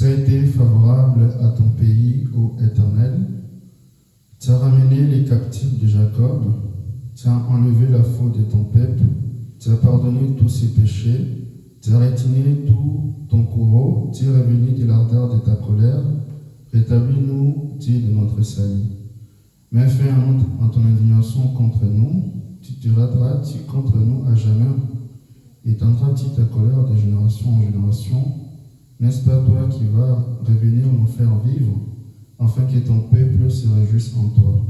Tu as été favorable à ton pays, ô Éternel. Tu as ramené les captifs de Jacob. Tu as enlevé la faute de ton peuple. Tu as pardonné tous ses péchés. Tu as retenu tout ton courroux. Tu es revenu de l'ardeur de ta colère. Rétablis-nous, Dieu de notre salut. Mets fin en ton indignation contre nous. Tu te rateras-tu contre nous à jamais? Étendras-tu ta colère de génération en génération? N'est-ce pas toi qui vas revenir nous faire vivre, afin que ton peuple se réjouisse en toi?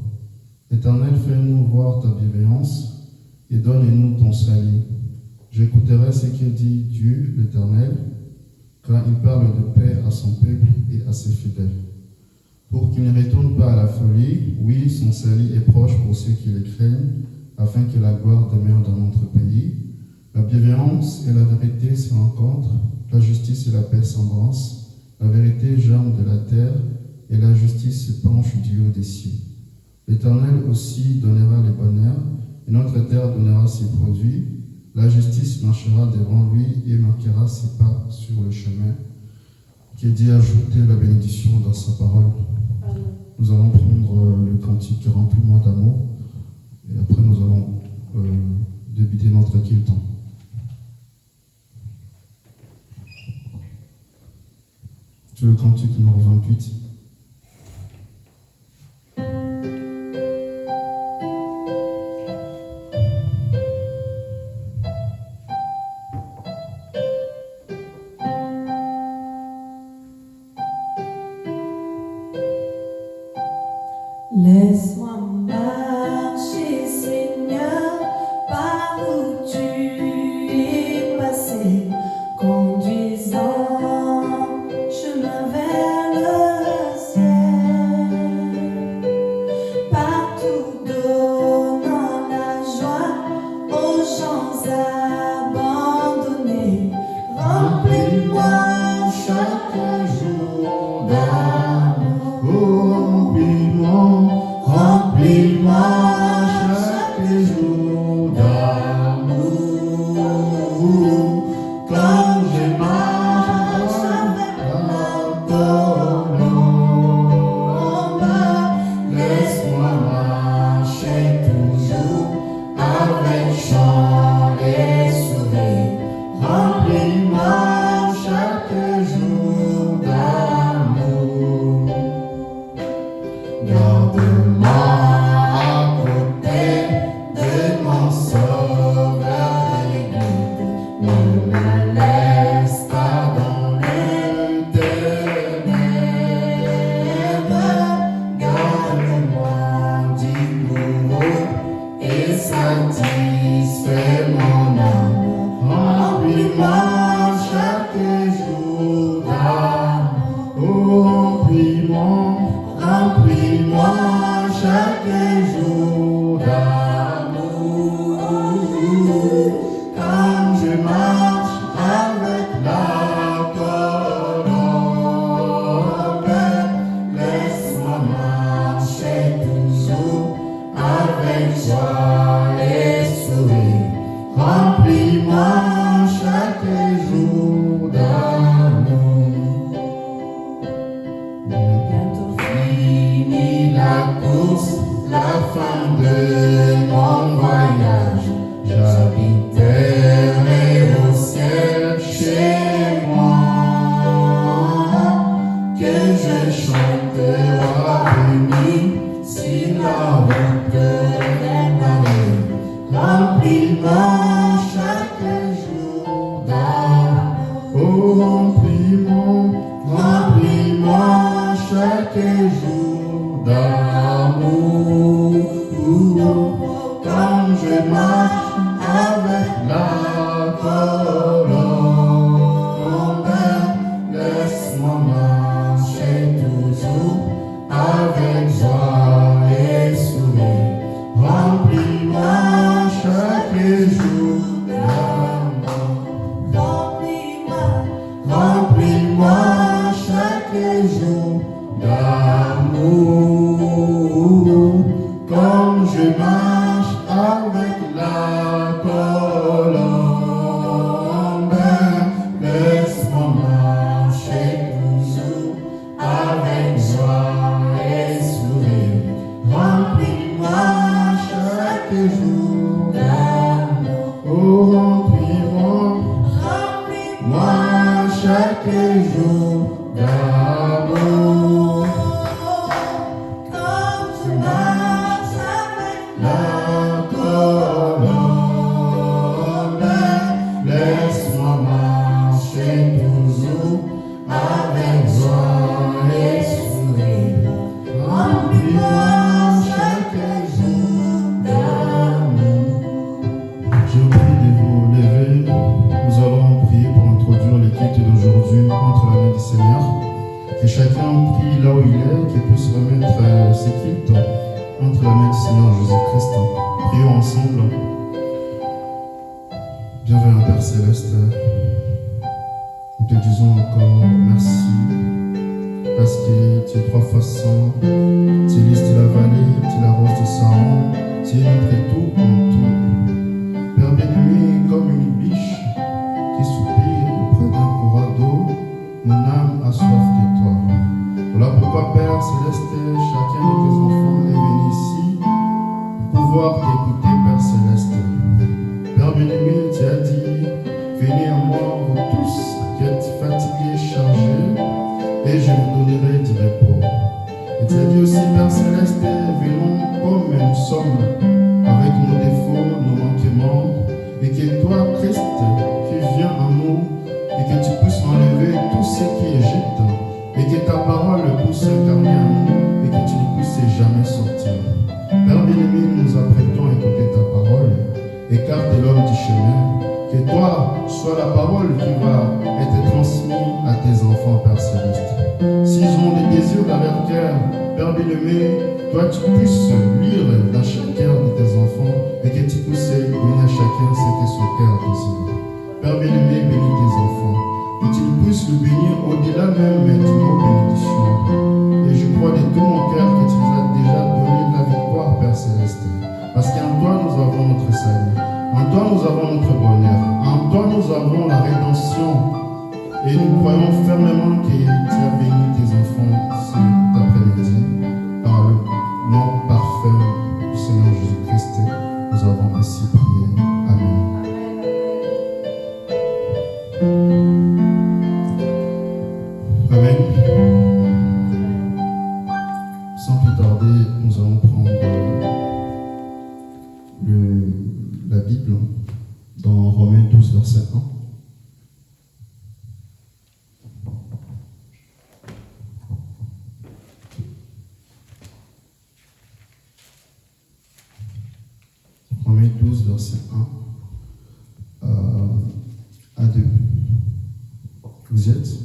Éternel, fais-nous voir ta bienveillance et donne-nous ton salut. J'écouterai ce que dit Dieu, l'Éternel, quand il parle de paix à son peuple et à ses fidèles. pour qu'ils ne retournent pas à la folie. Oui, son salut est proche pour ceux qui le craignent, afin que la gloire demeure dans notre pays. La bienveillance et la vérité se rencontrent, la justice et la paix s'embrassent, la vérité germe de la terre, et la justice se penche du haut des cieux. L'Éternel aussi donnera les bonheurs, et notre terre donnera ses produits. La justice marchera devant lui et marquera ses pas sur le chemin. Que Dieu ajoute la bénédiction dans sa parole. Amen. Nous allons prendre le cantique Remplis-moi d'amour, et après nous allons débuter notre culte. C'est le cantique numéro 28. Laisse-moi marcher, Seigneur, par où tu es passé, conduisant chemin vers le ciel, partout donnant la joie aux gens abandonnés. Remplis-moi chaque jour d'amour. Remplis-moi chaque jour d'amour, quand je marche avec la colombe. Laisse-moi marcher toujours avec chant et sourire. Remplis-moi chaque jour d'amour. Garde-moi à côté de mon sauveur et guide. Ne me laisse pas dans les ténèbres. Garde-moi du bourreau et satisfais mon âme. Remplis-moi chaque jour d'amour. Remplis-moi chaque jour d'amour, quand je marche avec la colombe. Laisse-moi marcher toujours avec joie et sourire. Remplis-moi chaque jour d'amour. Bientôt fini la course, la fin de mon voyage. J'habiterai au ciel chez moi. Que je chante roi béni si la route est barrée. Remplis-moi chaque jour d'amour. Remplis-moi chaque jour d'amour, quand je marche avec la colombe. Laisse-moi marcher toujours avec joie et sourire. Remplis-moi chaque jour d'amour. Remplis-moi chaque jour d'amour, comme je marche avec la colombe. Laisse-moi marcher toujours avec joie et sourire. Remplis-moi chaque jour d'amour. Remplis-moi chaque jour d'amour, comme je marche avec la colombe. Que chacun prie là où il est, qu'il puisse remettre ses cultes entre la main du Seigneur Jésus-Christ. Prions ensemble. Bienvenue Père Céleste. Nous te disons encore merci parce que tu es 3 fois saint, tu listes la vallée, tu la rose de Saron, tu es notre tout en tout. Père bien-aimé, comme une biche qui soupire auprès d'un courant d'eau, mon âme a soif de toi. Voilà pourquoi Père Céleste, chacun de tes enfants est venu ici pour pouvoir t'écouter Père Céleste. Père bien-aimé, tu as dit, venez à moi vous tous qui êtes fatigués, chargés, et je vous donnerai du repos. Et tu as dit aussi, Père Céleste, venons comme nous sommes, avec nos défauts, nos manquements, et que toi, Christ, tu viens en nous, et que tu puisses enlever tout ce qui est gîte, et que ta parole puisse s'incarner en nous, et que tu ne puisses jamais sortir. Père bien-aimé, nous nous apprêtons à écouter ta parole, écarte l'homme du chemin, que toi sois la parole qui va être transmise à tes enfants, Père Céleste. S'ils ont des désirs dans leur cœur, Père bien-aimé, toi tu puisses lire dans chaque cœur de tes enfants et que tu puisses donner à chacun ce que son cœur désire. Père bien-aimé, bénis tes enfants, que tu puisses le bénir au-delà même du mot bénédiction. Et je crois de tout mon cœur que tu nous as déjà donné la victoire, Père Céleste. Parce qu'en toi nous avons notre salut, en toi nous avons notre bonheur, en toi nous avons la rédemption. Et nous croyons fermement que tu as béni tes enfants cet après-midi. Par le nom parfait du Seigneur Jésus-Christ, nous avons ainsi prié. Amen. Amen. Sans plus tarder, nous allons prendre la Bible dans Romains 12, verset 1. Romains 12, verset 1 à 2. Vous y êtes?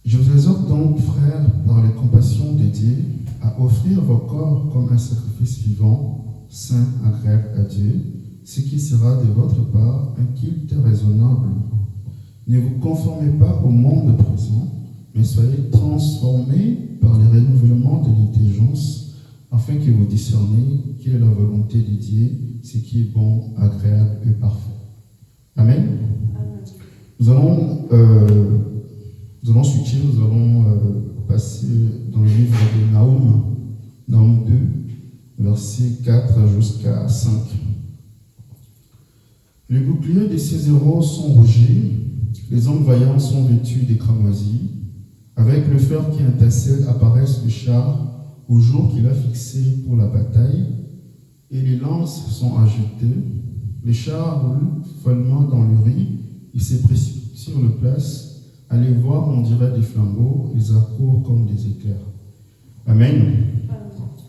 Je vous exhorte donc, frères, par les compassions de Dieu, à offrir vos corps comme un sacrifice vivant, saint, agréable à Dieu, ce qui sera de votre part un culte raisonnable. Ne vous conformez pas au monde présent, mais soyez transformés par le renouvellement de l'intelligence, afin que vous discerniez quelle est la volonté de Dieu, ce qui est bon, agréable et parfait. Amen. Amen. Nous allons switcher, nous allons passer dans le livre de Nahum 2, versets 4 jusqu'à 5. Les boucliers de ces héros sont rougis, les hommes vaillants sont vêtus des cramoisis, avec le fer qui étincelle apparaissent les chars au jour qu'il a fixé pour la bataille, et les lances sont ajoutées, les chars roulent follement dans le riz, ils se précipitent sur le place, à les voir on dirait des flambeaux, ils accourent comme des éclairs. Amen.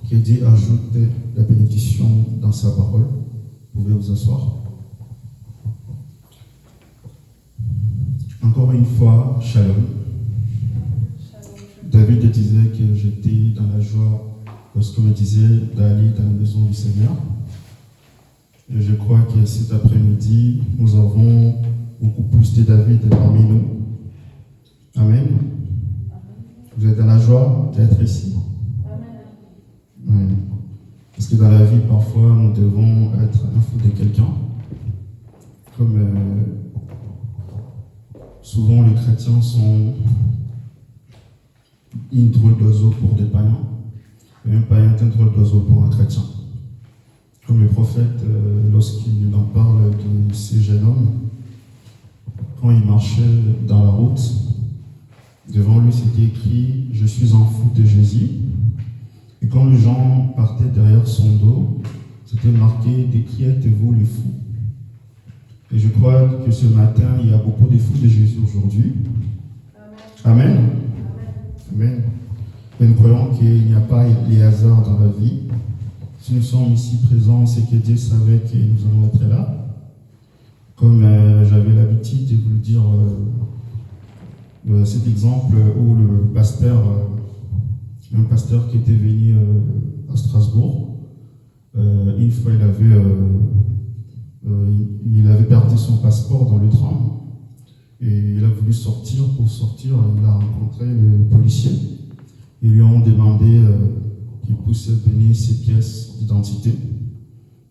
Que Dieu ajoute la bénédiction dans sa parole. Vous pouvez vous asseoir. Encore une fois, shalom. David disait que j'étais dans la joie lorsqu'on me disait d'aller dans la maison du Seigneur. Et je crois que cet après-midi, nous avons beaucoup plus de David parmi nous. Amen. Vous êtes dans la joie d'être ici? Amen. Oui. Parce que dans la vie, parfois, nous devons être un fou de quelqu'un. Comme souvent les chrétiens sont une drôle d'oiseau pour des païens, et un païen est un drôle d'oiseau pour un chrétien. Comme le prophète, lorsqu'il en parle de ces jeunes hommes, quand il marchait dans la route, devant lui c'était écrit « Je suis un fou de Jésus ». Et quand les gens partaient derrière son dos, c'était marqué « De qui êtes-vous les fous ?» Et je crois que ce matin, il y a beaucoup de fous de Jésus aujourd'hui. Amen. Amen. Amen. Et nous croyons qu'il n'y a pas les hasards dans la vie. Si nous sommes ici présents, c'est que Dieu savait que nous allons être là. Comme j'avais l'habitude de vous le dire cet exemple où un pasteur qui était venu à Strasbourg, une fois il avait perdu son passeport dans le tram et il a voulu sortir. Pour sortir, il a rencontré le policier. Ils lui ont demandé qu'il puisse donner ses pièces d'identité.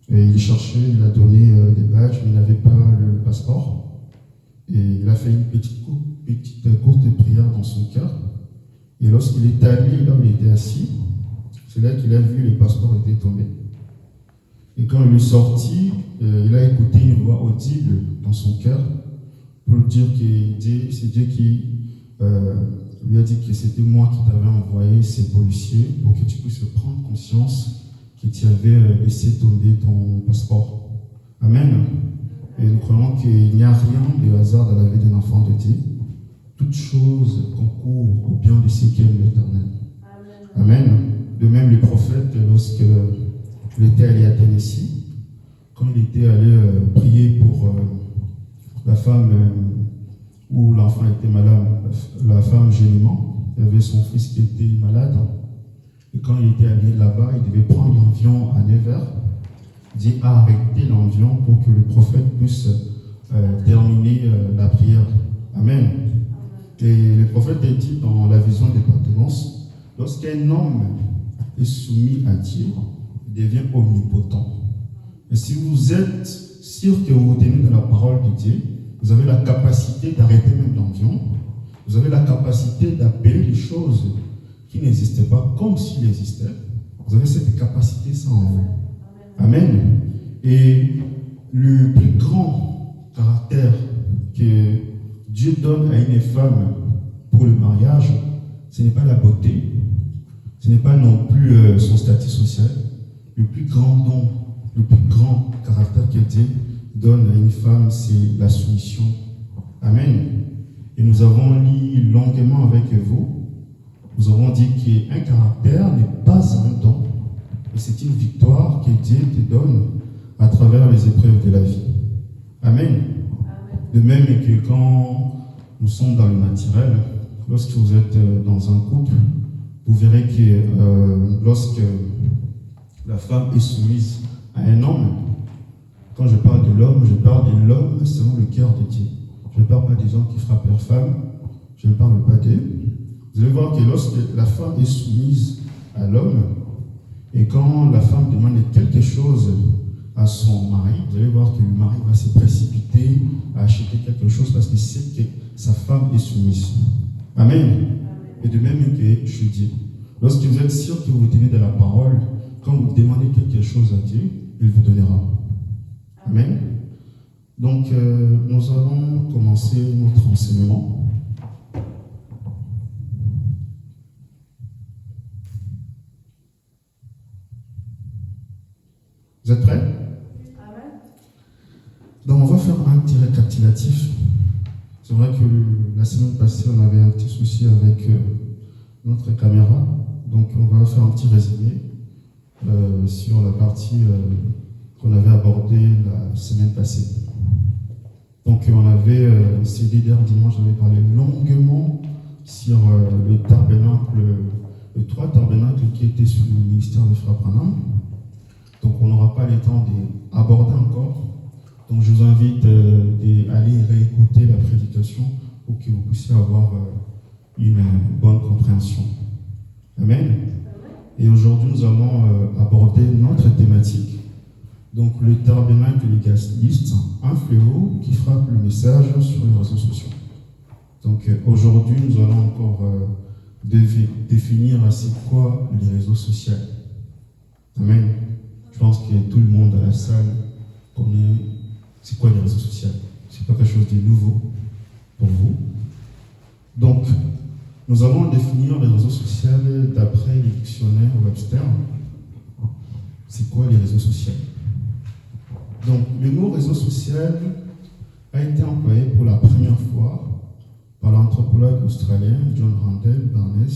Et il cherchait, il a donné des badges, mais il n'avait pas le passeport. Et il a fait une petite courte prière dans son cœur. Et lorsqu'il est allé là où il était assis, c'est là qu'il a vu le passeport était tombé. Et quand il est sorti, il a écouté une voix audible dans son cœur pour lui dire que c'est Dieu qui lui a dit que c'était moi qui t'avais envoyé ces policiers pour que tu puisses prendre conscience que tu avais laissé tomber ton passeport. Amen. Et nous croyons qu'il n'y a rien de hasard dans la vie d'un enfant de Dieu. Toute chose concourt au bien de ceux qui aiment l'Éternel. Amen. De même, le prophète, lorsqu'il était allé à Tennessee, quand il était allé prier pour la femme où l'enfant était malade, la femme gémement, il avait son fils qui était malade. Et quand il était allé là-bas, il devait prendre l'avion à 9h. Il dit arrêter l'avion pour que le prophète puisse terminer la prière. Amen. Et le prophète a dit dans la vision d'appartenance, lorsqu'un homme est soumis à Dieu, il devient omnipotent. Et si vous êtes sûr que vous vous tenez de la parole de Dieu, vous avez la capacité d'arrêter même l'avion, vous avez la capacité d'appeler les choses qui n'existaient pas comme s'il existait. Vous avez cette capacité sans vous. Amen. Et le plus grand caractère que Dieu donne à une femme pour le mariage, ce n'est pas la beauté, ce n'est pas non plus son statut social. Le plus grand don, le plus grand caractère que Dieu donne à une femme, c'est la soumission. Amen. Et nous avons lu longuement avec vous, nous avons dit qu'un caractère n'est pas un don, mais c'est une victoire que Dieu te donne à travers les épreuves de la vie. Amen. De même que quand nous sommes dans le naturel, lorsque vous êtes dans un couple, vous verrez que lorsque la femme est soumise à un homme, quand je parle de l'homme, je parle de l'homme selon le cœur de Dieu. Je ne parle pas des hommes qui frappent leur femme, je ne parle pas d'eux. Vous allez voir que lorsque la femme est soumise à l'homme, et quand la femme demande quelque chose à son mari, vous allez voir que le mari va se précipiter à acheter quelque chose parce qu'il sait que sa femme est soumise. Amen. Et de même que je dis, lorsque vous êtes sûr que vous tenez de la parole, quand vous demandez quelque chose à Dieu, il vous donnera. Amen. Donc, nous allons commencer notre enseignement. Vous êtes prêts? Donc, on va faire un petit récapitulatif. C'est vrai que la semaine passée, on avait un petit souci avec notre caméra. Donc, on va faire un petit résumé sur la partie qu'on avait abordée la semaine passée. Donc, on avait, ces 2 derniers dimanches, j'avais parlé longuement sur le tabernacle, les 3 tabernacles qui étaient sur le ministère de Frère Branham. Donc, on n'aura pas le temps d'aborder encore. Donc, je vous invite à aller réécouter la prédication pour que vous puissiez avoir une bonne compréhension. Amen. Et aujourd'hui, nous allons aborder notre thématique. Donc, le tabernacle légaliste, un fléau qui frappe le message sur les réseaux sociaux. Donc, aujourd'hui, nous allons encore définir c'est quoi les réseaux sociaux. Amen. Je pense que tout le monde à la salle connaît c'est quoi les réseaux sociaux. C'est pas quelque chose de nouveau pour vous. Donc, nous allons définir les réseaux sociaux d'après les dictionnaires Webster. C'est quoi les réseaux sociaux? Donc, le mot réseau social a été employé pour la première fois par l'anthropologue australien John Randall Barnes,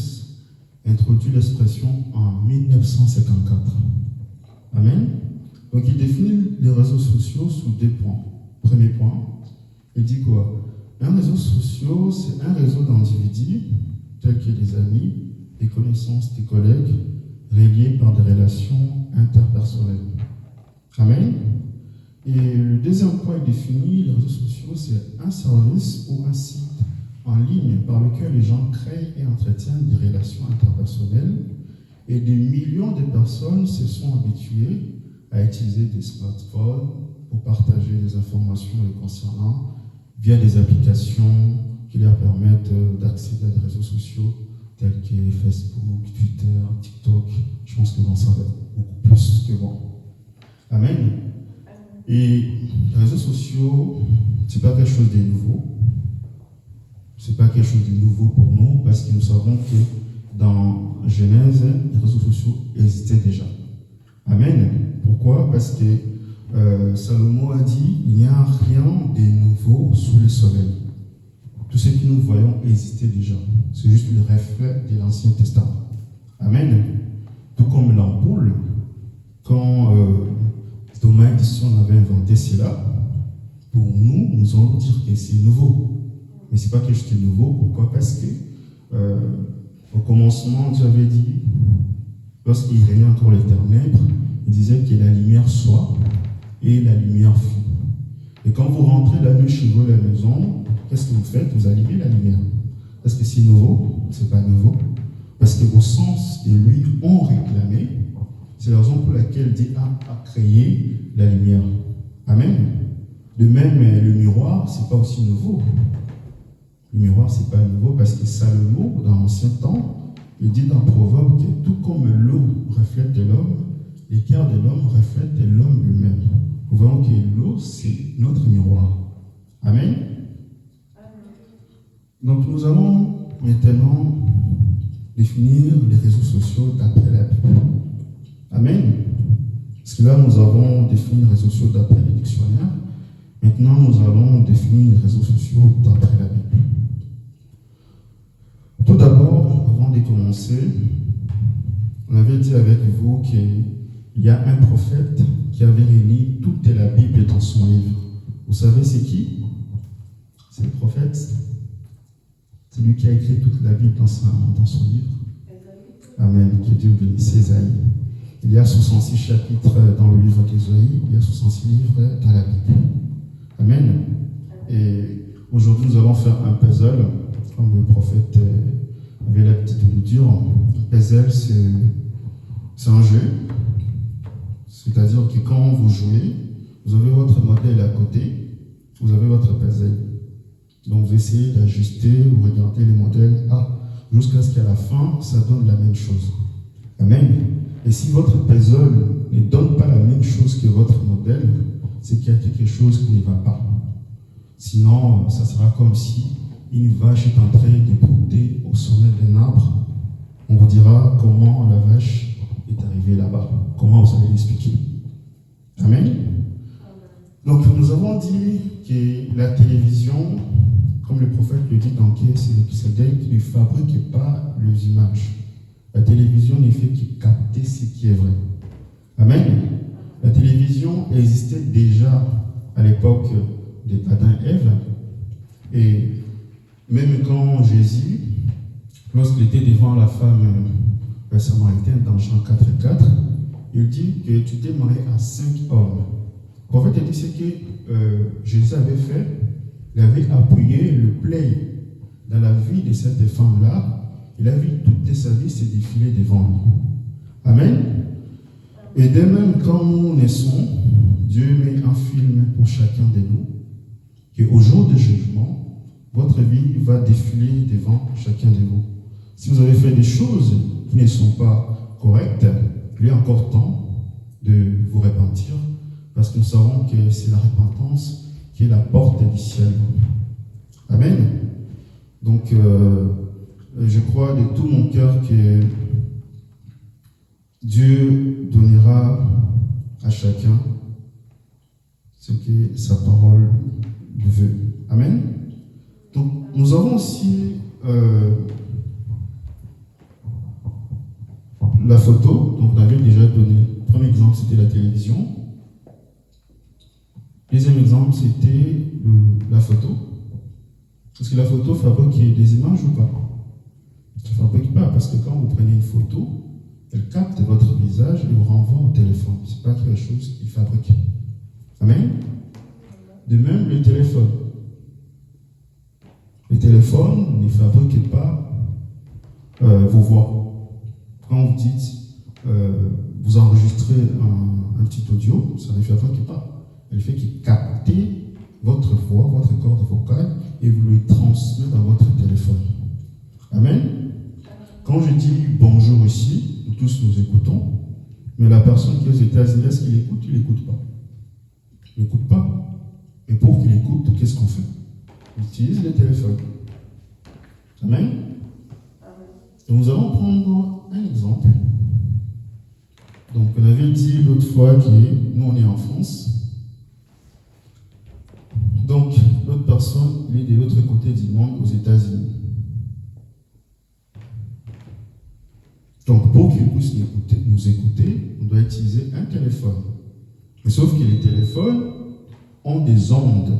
introduit l'expression en 1954. Amen. Donc, il définit les réseaux sociaux sous 2 points. Premier point, il dit quoi? Un réseau social, c'est un réseau d'individus, tels que des amis, des connaissances, des collègues, reliés par des relations interpersonnelles. Amen. Et le deuxième point défini, les réseaux sociaux, c'est un service ou un site en ligne par lequel les gens créent et entretiennent des relations interpersonnelles. Et des millions de personnes se sont habituées à utiliser des smartphones pour partager des informations les concernant via des applications qui leur permettent d'accéder à des réseaux sociaux tels que Facebook, Twitter, TikTok. Je pense que vous en savez beaucoup plus que moi. Amen. Et les réseaux sociaux, c'est pas quelque chose de nouveau. C'est pas quelque chose de nouveau pour nous parce que nous savons que dans Genèse, les réseaux sociaux existaient déjà. Amen. Pourquoi? Parce que Salomon a dit, il n'y a rien de nouveau sous le soleil. Tout ce que nous voyons existait déjà. C'est juste le reflet de l'Ancien Testament. Amen. Tout comme l'ampoule, quand Thomas Edison avait inventé cela, pour nous, nous allons dire que c'est nouveau. Mais ce n'est pas quelque chose de nouveau. Pourquoi? Parce que au commencement, Dieu avait dit, lorsqu'il régnait encore les ténèbres, il disait que la lumière soit et la lumière fut. Et quand vous rentrez la nuit chez vous à la maison, qu'est-ce que vous faites? Vous allumez la lumière. Est-ce que c'est nouveau? C'est pas nouveau. Parce que vos sens de lui ont réclamé. C'est la raison pour laquelle Dieu a créé la lumière. Amen. De même, le miroir, c'est pas aussi nouveau. Le miroir, c'est pas nouveau parce que Salomon, dans l'ancien temps, il dit dans Proverbe que tout comme l'eau reflète de l'homme, les cœurs de l'homme reflètent de l'homme lui-même. Nous voyons que l'eau, c'est notre miroir. Amen. Donc nous allons maintenant définir les réseaux sociaux d'après la Bible. Amen. Parce que là, nous avons défini les réseaux sociaux d'après les dictionnaires. Maintenant, nous allons définir les réseaux sociaux d'après la Bible. Tout d'abord, avant de commencer, on avait dit avec vous qu'il y a un prophète qui avait réuni toute la Bible dans son livre. Vous savez c'est qui? C'est le prophète. C'est lui qui a écrit toute la Bible dans son livre. Amen. Que Dieu bénisse Ésaïe. Il y a 66 chapitres dans le livre d'Ésaïe, il y a 66 livres dans la Bible. Amen. Et aujourd'hui, nous allons faire un puzzle, comme le prophète avait l'habitude de le dire. Un puzzle, c'est un jeu. C'est-à-dire que quand vous jouez, vous avez votre modèle à côté, vous avez votre puzzle. Donc vous essayez d'ajuster, vous regardez les modèles jusqu'à ce qu'à la fin, ça donne la même chose. Amen. Et si votre puzzle ne donne pas la même chose que votre modèle, c'est qu'il y a quelque chose qui ne va pas. Sinon, ça sera comme si une vache est en train de brouter au sommet d'un arbre. On vous dira comment la vache est arrivée là-bas. Comment vous allez l'expliquer. Amen. Donc nous avons dit que la télévision, comme le prophète le dit dans c'est d'elle qui ne fabrique pas les images. La télévision ne fait que capter ce qui est vrai. Amen. La télévision existait déjà à l'époque d'Adam et Ève. Et même quand Jésus, lorsqu'il était devant la femme samaritaine dans Jean 4,4, il dit que tu t'es marié à 5 hommes. En fait, il dit ce que Jésus avait fait, il avait appuyé le play dans la vie de cette femme-là. Il a vu toute sa vie se défiler devant lui. Amen. Et de même, quand nous naissons, Dieu met un film pour chacun de nous, qu'au jour du jugement, votre vie va défiler devant chacun de vous. Si vous avez fait des choses qui ne sont pas correctes, il est encore temps de vous repentir, parce que nous savons que c'est la repentance qui est la porte du ciel. Amen. Donc, je crois de tout mon cœur que Dieu donnera à chacun ce que sa parole veut. Amen. Donc, nous avons aussi la photo. Donc, on avait déjà donné. Le premier exemple, c'était la télévision. Le deuxième exemple, c'était la photo. Est-ce que la photo fabrique des images ou pas? Ça ne fabrique pas, parce que quand vous prenez une photo, elle capte votre visage et vous renvoie au téléphone. Ce n'est pas quelque chose qu'il fabrique. Amen. De même, le téléphone. Le téléphone ne fabrique pas vos voix. Quand vous dites, vous enregistrez un petit audio, ça ne fabrique pas. Elle fait qu'il capte votre voix, votre corde vocale, et vous le transmet dans votre téléphone. Amen. Quand je dis bonjour ici, nous tous nous écoutons, mais la personne qui est aux États-Unis, est-ce qu'il écoute? Il n'écoute pas. Il n'écoute pas. Et pour qu'il écoute, qu'est-ce qu'on fait? On utilise le téléphone. Amen. Donc nous allons prendre un exemple. Donc on avait dit l'autre fois que nous on est en France. Donc l'autre personne, il est de l'autre côté du monde, aux États-Unis. Donc pour qu'il puisse nous écouter, on doit utiliser un téléphone. Mais sauf que les téléphones ont des ondes.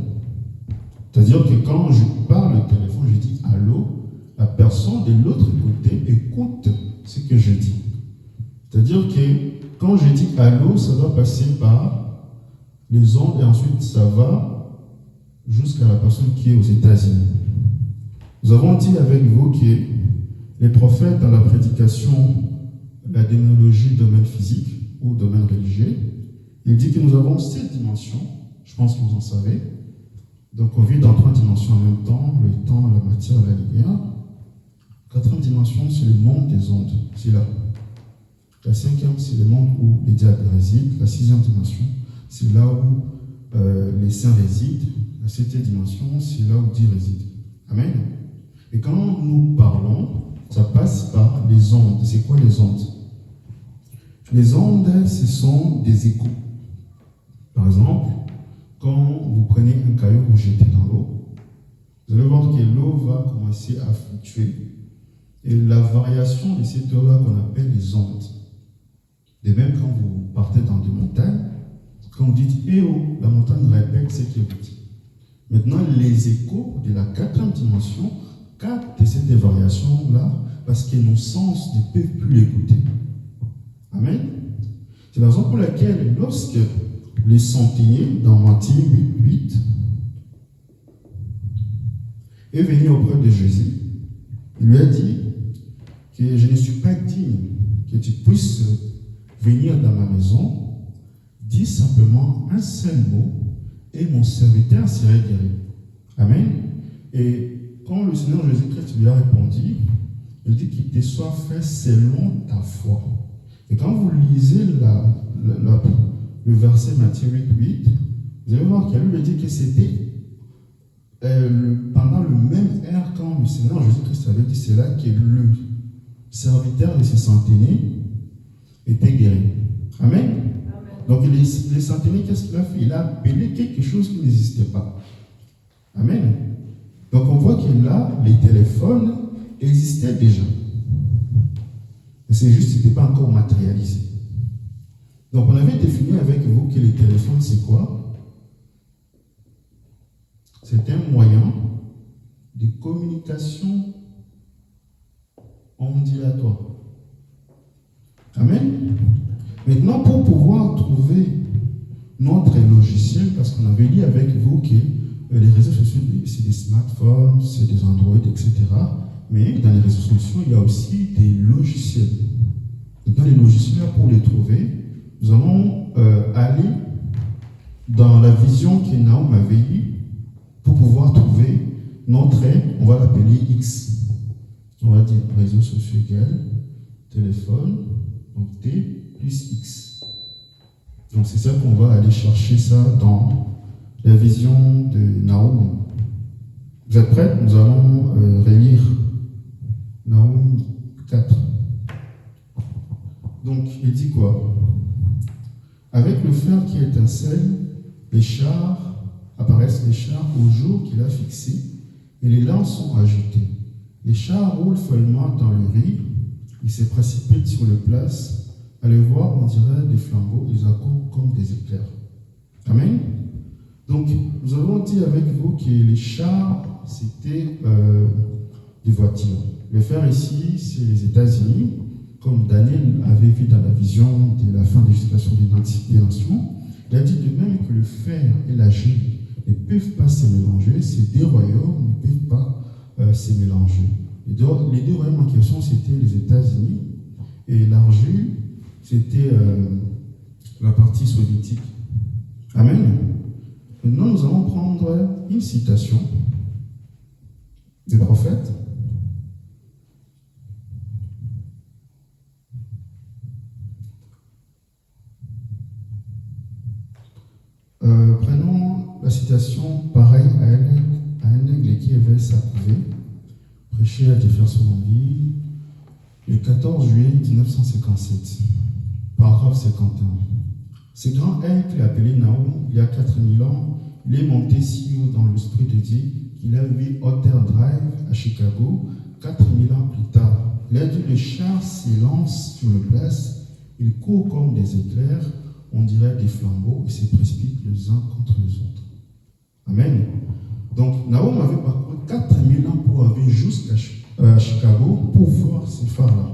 C'est-à-dire que quand je parle au téléphone, je dis allô, la personne de l'autre côté écoute ce que je dis. C'est-à-dire que quand je dis allô, ça doit passer par les ondes et ensuite ça va jusqu'à la personne qui est aux États-Unis. Nous avons dit avec vous que les prophètes dans la prédication, la démonologie, domaine physique ou domaine religieux, il dit que nous avons 7 dimensions, je pense que vous en savez. Donc on vit dans 3 dimensions en même temps, le temps, la matière, la lumière. 4e dimension, c'est le monde des ondes, c'est là. La 5e, c'est le monde où les diables résident. La 6e dimension, c'est là où les saints résident. La 7e dimension, c'est là où Dieu réside. Amen. Et quand nous parlons, ça passe par les ondes. C'est quoi les ondes? Les ondes, ce sont des échos. Par exemple, quand vous prenez un caillou, vous jetez dans l'eau, vous allez voir que l'eau va commencer à fluctuer. Et la variation de cette eau-là qu'on appelle les ondes. De même, quand vous partez dans des montagnes, quand vous dites « Eh oh », la montagne répète ce que vous dites. Maintenant, les échos de la 4e dimension captent cette variation-là parce que nos sens ne peuvent plus l'écouter. Amen. C'est la raison pour laquelle, lorsque les centeniers, dans Matthieu 8:8, est venu auprès de Jésus, il lui a dit que je ne suis pas digne que tu puisses venir dans ma maison, dis simplement un seul mot et mon serviteur serait guéri. Amen. Et quand le Seigneur Jésus-Christ lui a répondu, il dit qu'il te soit fait selon ta foi. Et quand vous lisez le verset Matthieu 8:8, vous allez voir qu'il lui a dit que c'était pendant le même air quand le Seigneur Jésus-Christ avait dit cela que le serviteur de ce centenier était guéri. Amen. Amen. Donc les centeniers, qu'est-ce qu'il a fait? Il a appelé quelque chose qui n'existait pas. Amen. Donc on voit que là, les téléphones existaient déjà. Mais c'est juste que ce n'était pas encore matérialisé. Donc on avait défini avec vous que les téléphones, c'est quoi? C'est un moyen de communication ondulatoire. Amen. Maintenant, pour pouvoir trouver notre logiciel, parce qu'on avait dit avec vous que les réseaux sociaux, c'est des smartphones, c'est des Android, etc. Mais dans les réseaux sociaux, il y a aussi des logiciels. Dans les logiciels, pour les trouver, nous allons aller dans la vision que Naoum avait eue pour pouvoir trouver notre, on va l'appeler X. On va dire réseaux sociaux égal, téléphone, donc T plus X. Donc c'est ça qu'on va aller chercher ça dans la vision de Naoum. Vous êtes prêts? Nous allons relire Naoum 4. Donc il dit quoi? Avec le fer qui étincelle, les chars apparaissent les chars au jour qu'il a fixé, et les lances sont ajoutées. Les chars roulent follement dans le riz, ils se précipitent sur les places. À les voir, on dirait des flambeaux, ils accourent comme des éclairs. Amen. Donc, nous avons dit avec vous que les chars c'était des voitures. Le fer ici, c'est les États-Unis, comme Daniel avait vu dans la vision de la fin des générations de l'inspiration. Il a dit de même que le fer et l'argile ne peuvent pas se mélanger, ces deux royaumes ne peuvent pas se mélanger. Les deux royaumes en question, c'était les États-Unis, et l'argile, c'était la partie soviétique. Amen. Maintenant, nous allons prendre une citation des prophètes. Prenons la citation pareille à un aigle qui avait sa couvée, prêché à Jefferson Ville, le 14 juillet 1957, paragraphe 51. Ce grand aigle appelé Nahum, il y a 4000 ans, il est monté si haut dans l'esprit de Dieu qu'il a vu Otter Drive à Chicago 4000 ans plus tard. Il a dit le char s'élance sur le place, il court comme des éclairs, on dirait des flambeaux, et se précipitent les uns contre les autres. Amen. Donc, Nahum avait parcouru 4000 ans pour arriver jusqu'à Chicago pour voir ces phares-là.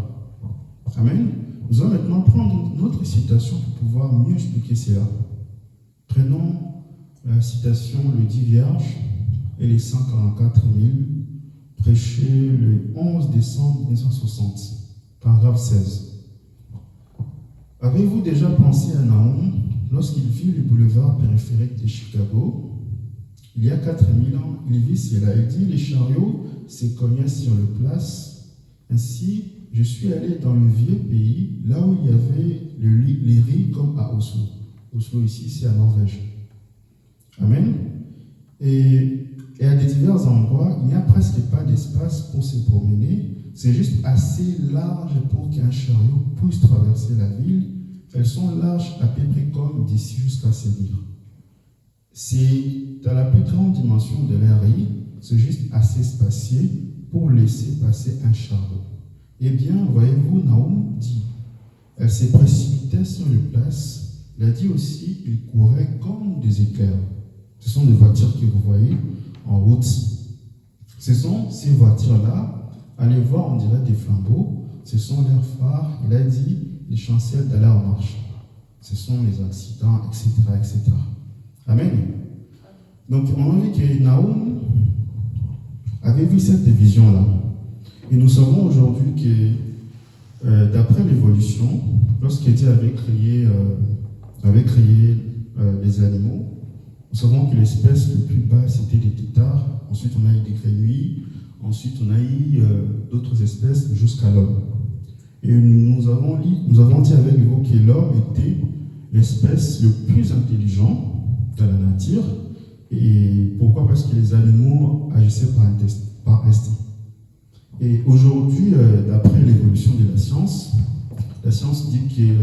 Amen. Nous allons maintenant prendre une autre citation pour pouvoir mieux expliquer cela. Prenons la citation Le 10 Vierges et les 144 000, prêché le 11 décembre 1960, paragraphe 16. Avez-vous déjà pensé à Nahum lorsqu'il vit le boulevard périphérique de Chicago? Il y a 4000 ans, il vit cela. Il dit les chariots se cognaient sur le place. Ainsi, je suis allé dans le vieux pays, là où il y avait les riz comme à Oslo. Oslo ici, c'est à Norvège. Amen. Et à des divers endroits, il n'y a presque pas d'espace pour se promener. C'est juste assez large pour qu'un chariot puisse traverser la ville. Elles sont larges à peu près comme d'ici jusqu'à Séville. C'est dans la plus grande dimension de l'air, c'est juste assez spacieux pour laisser passer un chariot. Eh bien, voyez-vous, Nahum dit, elle se précipitait sur les places. Il a dit aussi, il courait comme des éclairs. Ce sont des voitures que vous voyez en route. Ce sont ces voitures-là. Allez voir, on dirait des flambeaux. Ce sont leurs phares. Il a dit, les chancelles d'aller en marche. Ce sont les accidents, etc., etc. Amen. Donc, on a vu que Nahum avait vu cette vision-là. Et nous savons aujourd'hui que, d'après l'évolution, lorsque Dieu avait créé les animaux, nous savons que l'espèce le plus bas, c'était les têtards. Ensuite, on a eu des grenouilles. Ensuite, on a eu d'autres espèces jusqu'à l'homme. Et nous avons dit avec vous que l'homme était l'espèce le plus intelligent de la nature. Et pourquoi? Parce que les animaux agissaient par instinct. Et aujourd'hui, d'après l'évolution de la science dit que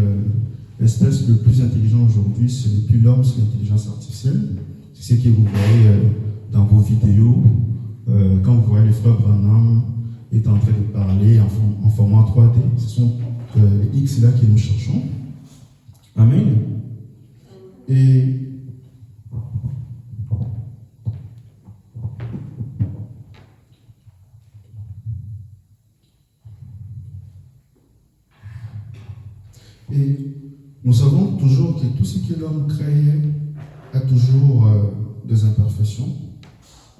l'espèce le plus intelligente aujourd'hui, ce n'est plus l'homme, c'est l'intelligence artificielle. C'est ce que vous voyez dans vos vidéos. Quand vous voyez le frère Branham est en train de parler en format 3D, ce sont les X là que nous cherchons. Amen. Et nous savons toujours que tout ce que l'homme crée a toujours des imperfections.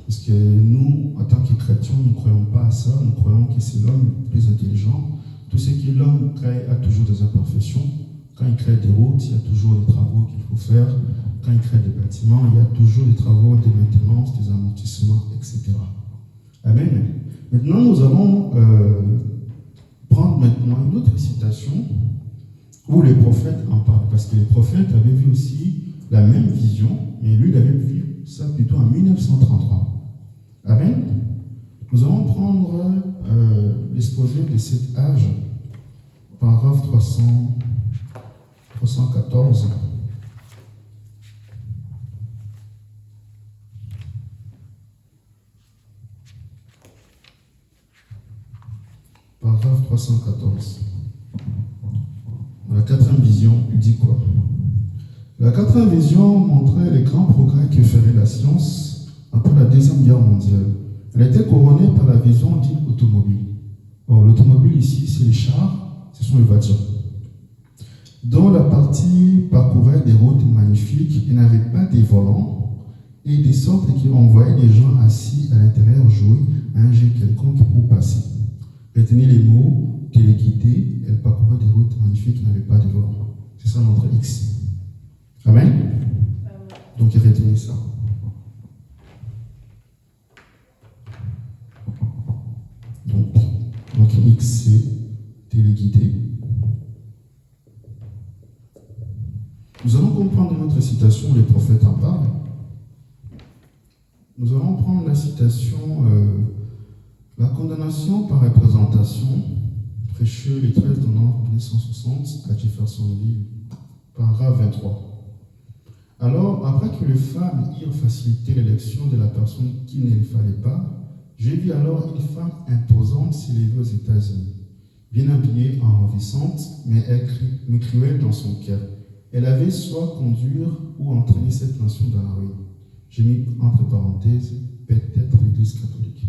Parce que nous, en tant que chrétiens, nous ne croyons pas à ça. Nous croyons que c'est l'homme le plus intelligent. Tout ce que l'homme crée a toujours des imperfections. Quand il crée des routes, il y a toujours des travaux qu'il faut faire. Quand il crée des bâtiments, il y a toujours des travaux de maintenance, des amortissements, etc. Amen. Maintenant, nous allons prendre maintenant une autre citation où les prophètes en parlent. Parce que les prophètes avaient vu aussi la même vision, mais lui, il avait vu ça plutôt en 1933. Amen. Nous allons prendre l'exposé de cet âge, paragraphe 314. Paragraphe 314. La quatrième vision, il dit quoi? La quatrième vision montrait les grands progrès que ferait la science après la Deuxième Guerre mondiale. Elle était couronnée par la vision d'une automobile. Or, l'automobile ici, c'est les chars, ce sont les voitures. Dont la partie parcourait des routes magnifiques et n'avait pas des volants, et de sorte qu'il envoyait des gens assis à l'intérieur jouer un jeu quelconque pour passer. Retenez les mots, téléguidée, elle parcourait des routes magnifiques et n'avait pas de volants. C'est ça notre X. Amen. Donc, retenez ça. Donc, notre X, c'est téléguidé. Nous allons comprendre notre citation, les prophètes en parlent. Nous allons prendre la citation, la condamnation par représentation, prêchée le 13 novembre 1960 à Jeffersonville, paragraphe 23. Alors, après que les femmes eurent facilité l'élection de la personne qu'il ne fallait pas, j'ai vu alors une femme imposante s'élever aux États-Unis, bien habillée, enravissante, mais cruelle dans son cœur. Elle avait soit conduire ou entraîner cette nation dans la ruine. J'ai mis entre parenthèses, peut-être l'Église catholique.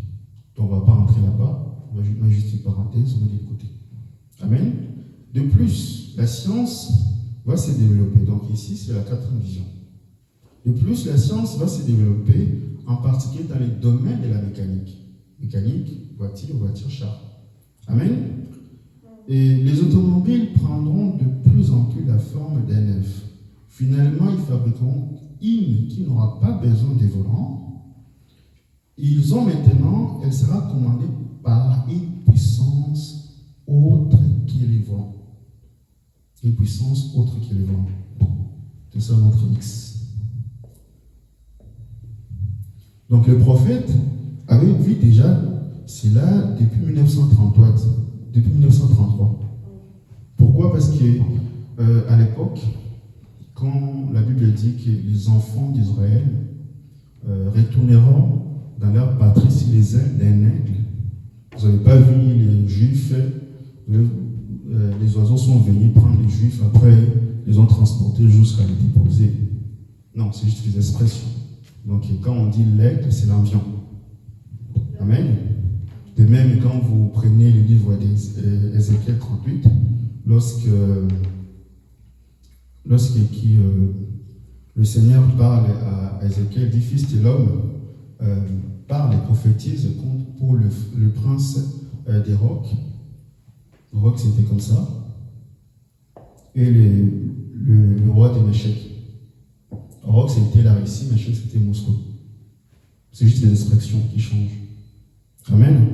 Donc on ne va pas rentrer là-bas, on va mettre juste une parenthèse, on va l'écouter. Amen. De plus, la science va se développer. Donc ici, c'est la 4e vision. De plus, la science va se développer, en particulier dans les domaines de la mécanique. Mécanique, voiture, char. Amen. Et les automobiles prendront de plus en plus la forme d'un œuf. Finalement, ils fabriqueront une qui n'aura pas besoin des volants. Ils ont maintenant, elle sera commandée par une puissance autre que les volants. Une puissance autre que les volants. C'est ça notre X. Donc le prophète avait vu déjà cela depuis 1933. Pourquoi? Parce que à l'époque, quand la Bible dit que les enfants d'Israël retourneront dans leur patrie sur les ailes d'un aigle, vous n'avez pas vu les Juifs, les oiseaux sont venus prendre les Juifs, après ils ont transportés jusqu'à les déposer. Non, c'est juste des expressions. Donc quand on dit l'aigle, c'est l'avion. Amen. De même, quand vous prenez le livre d'Ézéchiel 38, lorsque le Seigneur parle à Ézéchiel, dit fils de l'homme, parle et prophétise pour le prince des rocs. Le roc, c'était comme ça. Et le roi de Méchec. Roc, c'était la Russie, Méchec, c'était Moscou. C'est juste des expressions qui changent. Amen.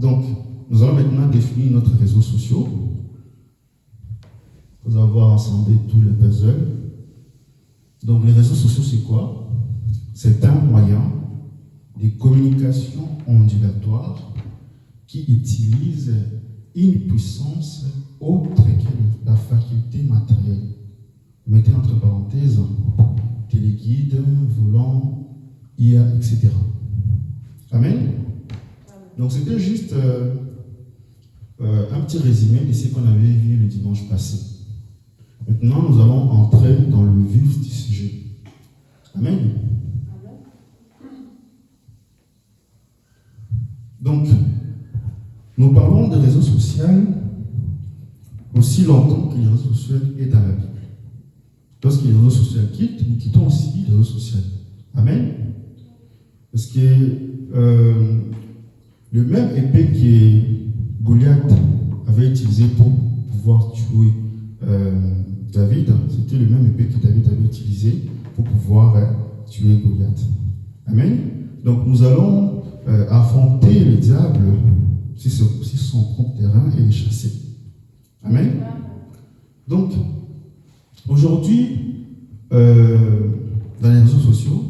Donc, nous allons maintenant définir notre réseau social. Vous avoir assemblé tous les puzzles. Donc, les réseaux sociaux, c'est quoi? C'est un moyen de communication ondulatoire qui utilise une puissance autre que la faculté matérielle. Mettez entre parenthèses téléguide, volant, IA, etc. Amen. Donc c'était juste un petit résumé de ce qu'on avait vu le dimanche passé. Maintenant, nous allons entrer dans le vif du sujet. Amen. Donc, nous parlons des réseaux sociaux aussi longtemps que les réseaux sociaux est dans la Bible. Lorsque les réseaux sociaux quittent, nous quittons aussi les réseaux sociaux. Amen. Parce que le même épée que Goliath avait utilisé pour pouvoir tuer David, c'était le même épée que David avait utilisé pour pouvoir tuer Goliath. Amen. Donc nous allons affronter le diable sur son propre terrain et le chasser. Amen. Donc, aujourd'hui, dans les réseaux sociaux,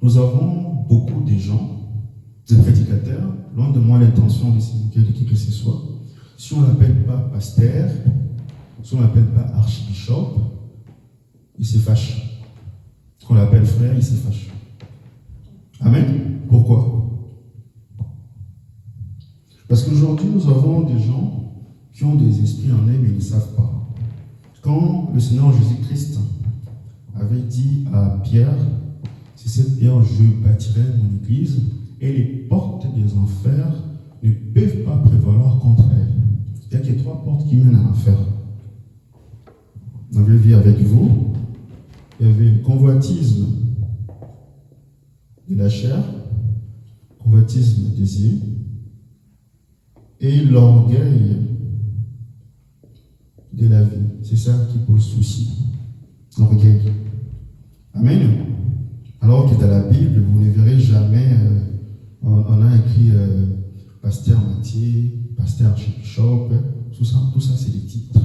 nous avons beaucoup de gens, des prédicateurs, loin de moi l'intention de signifier de qui que ce soit. Si on ne l'appelle pas pasteur, si on ne l'appelle pas archibishop, il se fâche. Si on l'appelle frère, il se fâche. Amen. Pourquoi? Parce qu'aujourd'hui, nous avons des gens qui ont des esprits en eux, mais ils ne savent pas. Quand le Seigneur Jésus-Christ avait dit à Pierre, c'est cette pierre, je bâtirai mon église, et les portes des enfers ne peuvent pas prévaloir contre elle. Il n'y a que 3 portes qui mènent à l'enfer. On avait vu avec vous, il y avait le convoitisme de la chair, convoitisme des yeux, et l'orgueil de la vie. C'est ça qui pose souci. L'orgueil. Amen. Alors que dans la Bible, vous ne verrez jamais, on a écrit Pasteur Mathieu, Pasteur Shop, tout ça c'est des titres.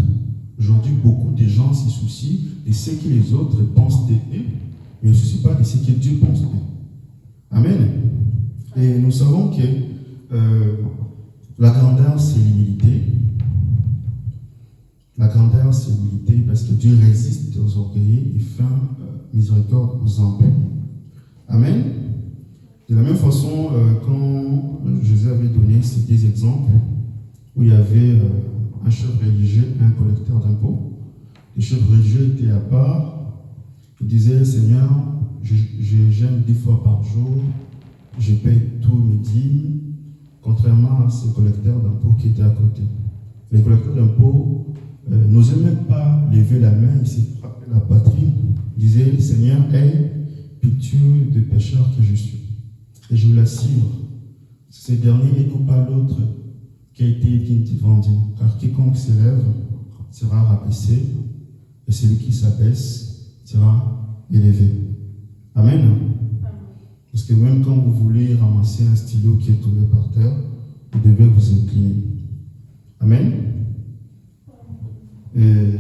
Aujourd'hui, beaucoup de gens s'y soucient de ce que les autres pensent d'eux, mais ne se soucient pas de ce que Dieu pense d'eux. Amen. Et nous savons que la grandeur, c'est l'humilité. La grandeur, c'est l'humilité parce que Dieu résiste aux orgueilleux et fait miséricorde aux humbles. Amen. De la même façon, quand Jésus avait donné ces 2 exemples, où il y avait un chef religieux et un collecteur d'impôts, le chef religieux était à part, il disait, Seigneur, je jeûne 10 fois par jour, je paye tous mes dîmes, contrairement à ces collecteurs d'impôts qui étaient à côté. Les collecteurs d'impôts n'osaient même pas lever la main, ils se frappaient la poitrine, ils disaient, Seigneur, aie pitié de pécheur que je suis. Et je vous l'assure, ce dernier et non pas l'autre qui a été digne devant Dieu. Car quiconque s'élève sera rabaissé, et celui qui s'abaisse sera élevé. Amen. Parce que même quand vous voulez ramasser un stylo qui est tombé par terre, vous devez vous incliner. Amen. Et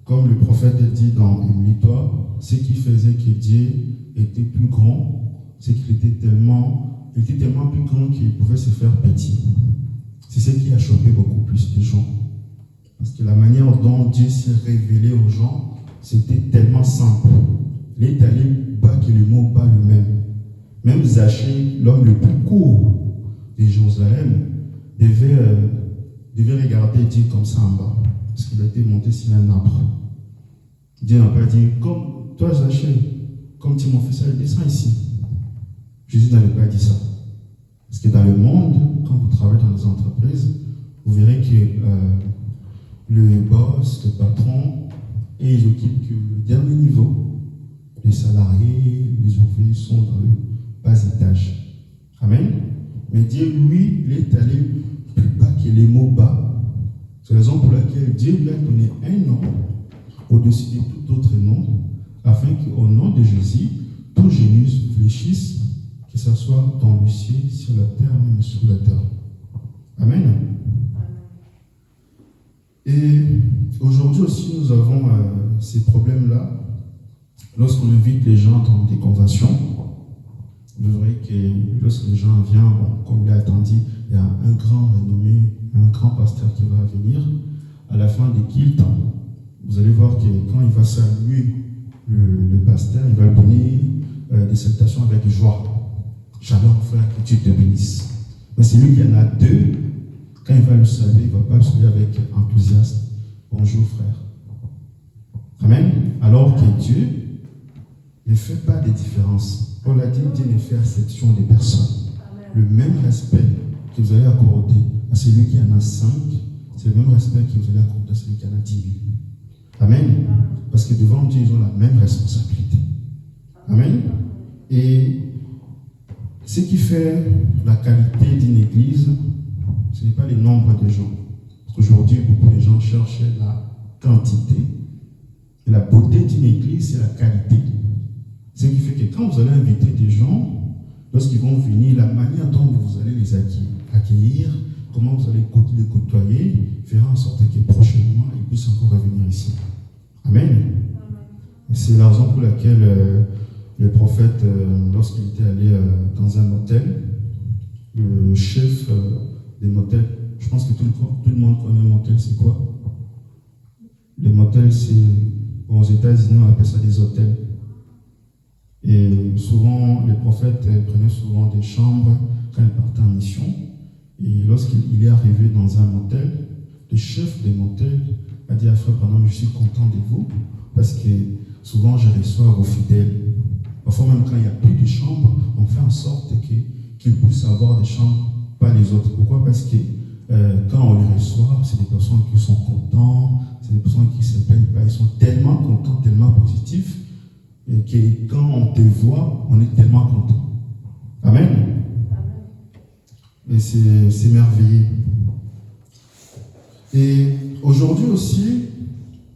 comme le prophète dit dans Humilie-toi, ce qui faisait que Dieu était plus grand, c'est qu'il était tellement plus grand qu'il pouvait se faire petit. C'est ce qui a choqué beaucoup plus de gens. Parce que la manière dont Dieu s'est révélé aux gens, c'était tellement simple. Il est allé bas que le mot bas lui-même. Même Zachée, l'homme le plus court de Jérusalem, devait regarder Dieu comme ça en bas. Parce qu'il a été monté sur un arbre. Dieu n'a pas dit, comme toi Zachée, comme tu m'as fait ça, descends ici. Jésus n'avait pas dit ça. Parce que dans le monde, quand vous travaillez dans les entreprises, vous verrez que le boss, le patron, et ils occupent que le dernier niveau. Les salariés, les ouvriers sont dans le bas étage. Amen. Mais Dieu, lui, il est allé plus bas que les mots bas. C'est la raison pour laquelle Dieu lui a donné un nom au-dessus de tout autre nom, afin qu'au nom de Jésus, tout genou se fléchisse, que ce soit dans le ciel, sur la terre, même sur la terre. Amen. Et aujourd'hui aussi, nous avons ces problèmes-là. Lorsqu'on invite les gens dans des conventions, vous verrez que lorsque les gens viennent, comme il a attendu, il y a un grand renommé, un grand pasteur qui va venir. À la fin des cultes, vous allez voir que quand il va saluer le pasteur, il va donner des salutations avec joie. Shalom frère, que Dieu te bénisse. Mais c'est lui qui en a 2. Quand il va le saluer, il ne va pas le saluer avec enthousiasme. Bonjour frère. Amen. Alors que Dieu ne fait pas de différence. Paul a dit, Dieu ne fait exception des personnes. Le même respect que vous allez accorder à celui qui en a 5, c'est le même respect que vous allez accorder à celui qui en a 10 000. Amen. Parce que devant Dieu, ils ont la même responsabilité. Amen. Et ce qui fait la qualité d'une église, ce n'est pas le nombre de gens. Parce qu'aujourd'hui, beaucoup de gens cherchent la quantité. Et la beauté d'une église, c'est la qualité. Ce qui fait que quand vous allez inviter des gens, lorsqu'ils vont venir, la manière dont vous allez les accueillir, comment vous allez les côtoyer, fera en sorte que prochainement, ils puissent encore revenir ici. Amen. Et c'est la raison pour laquelle le prophète, lorsqu'il était allé dans un motel, le chef des motels, je pense que tout le monde connaît un motel, c'est quoi? Les motels, c'est, aux États-Unis, on appelle ça des hôtels. Et souvent, les prophètes prenaient souvent des chambres quand ils partaient en mission. Et lorsqu'il est arrivé dans un motel, le chef des motels a dit à Frère Branham, je suis content de vous, parce que souvent je reçois vos fidèles. Parfois même quand il n'y a plus de chambre, on fait en sorte que qu'ils puissent avoir des chants, pas les autres. Pourquoi? Parce que quand on les reçoit, c'est des personnes qui sont contents, c'est des personnes qui ne se plaignent pas, ils sont tellement contents, tellement positifs, et que quand on te voit, on est tellement content. Amen. Et c'est merveilleux. Et aujourd'hui aussi,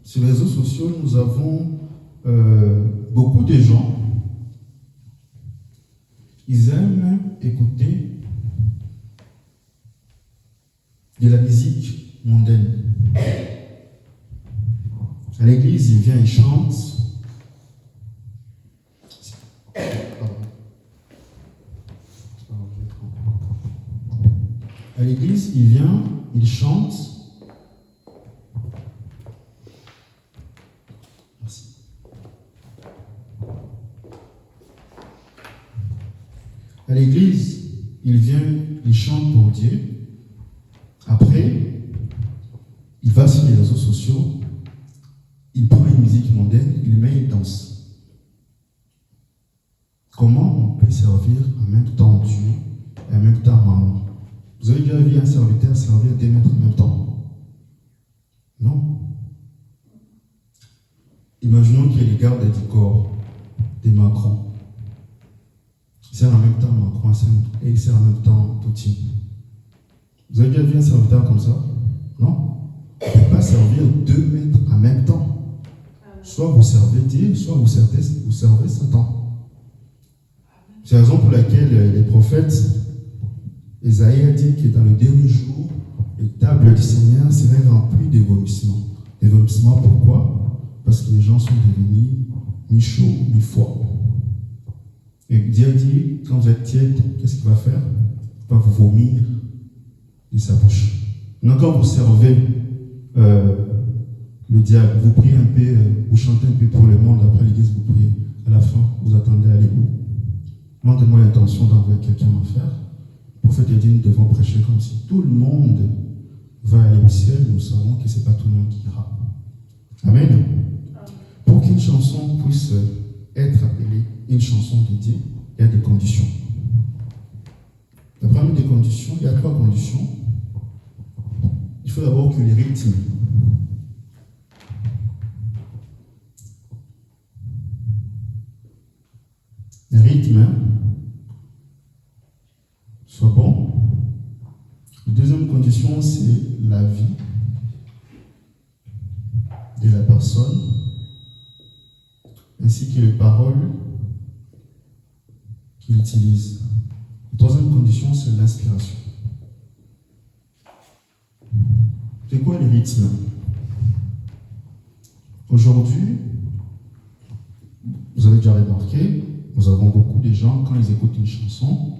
sur les réseaux sociaux, nous avons beaucoup de gens, ils aiment écouter de la musique mondaine. À l'église, ils viennent, ils chantent. À l'église, ils viennent, ils chantent. Merci. À l'église, ils viennent, ils chantent pour Dieu. Après, il va sur les réseaux sociaux, il prend une musique mondaine, il met une danse. Comment on peut servir en même temps Dieu et en même temps maman? Vous avez déjà vu un serviteur servir 2 maîtres en même temps? Non. Imaginons qu'il y ait les gardes du corps de Macron. Il sert en même temps Macron et il sert en même temps Poutine. Vous avez déjà vu un serviteur comme ça? Non. On ne peut pas servir 2 maîtres en même temps. Soit vous servez Dieu, soit vous servez Satan. C'est la raison pour laquelle les prophètes, Esaïe a dit que dans le dernier jour, les tables du Seigneur seraient remplies de vomissements. Des vomissements, pourquoi? Parce que les gens sont devenus ni chauds, ni froids. Et Dieu a dit, quand vous êtes tiède, qu'est-ce qu'il va faire? Il va vous vomir de sa bouche. Maintenant, quand vous servez le diable, vous priez un peu, vous chantez un peu pour le monde, après l'église, vous priez. À la fin, vous attendez à aller où? Demandez-moi l'intention d'envoyer quelqu'un en enfer. Le prophète a dit, nous devons prêcher comme si tout le monde va aller au ciel. Nous savons que ce n'est pas tout le monde qui ira. Amen. Pour qu'une chanson puisse être appelée une chanson de Dieu, il y a des conditions. La première des conditions, il y a 3 conditions. Il faut d'abord que les rythmes soit bon. La deuxième condition, c'est la vie de la personne, ainsi que les paroles qu'il utilise. La troisième condition, c'est l'inspiration. C'est quoi les rythmes? Aujourd'hui, vous avez déjà remarqué, nous avons beaucoup de gens, quand ils écoutent une chanson,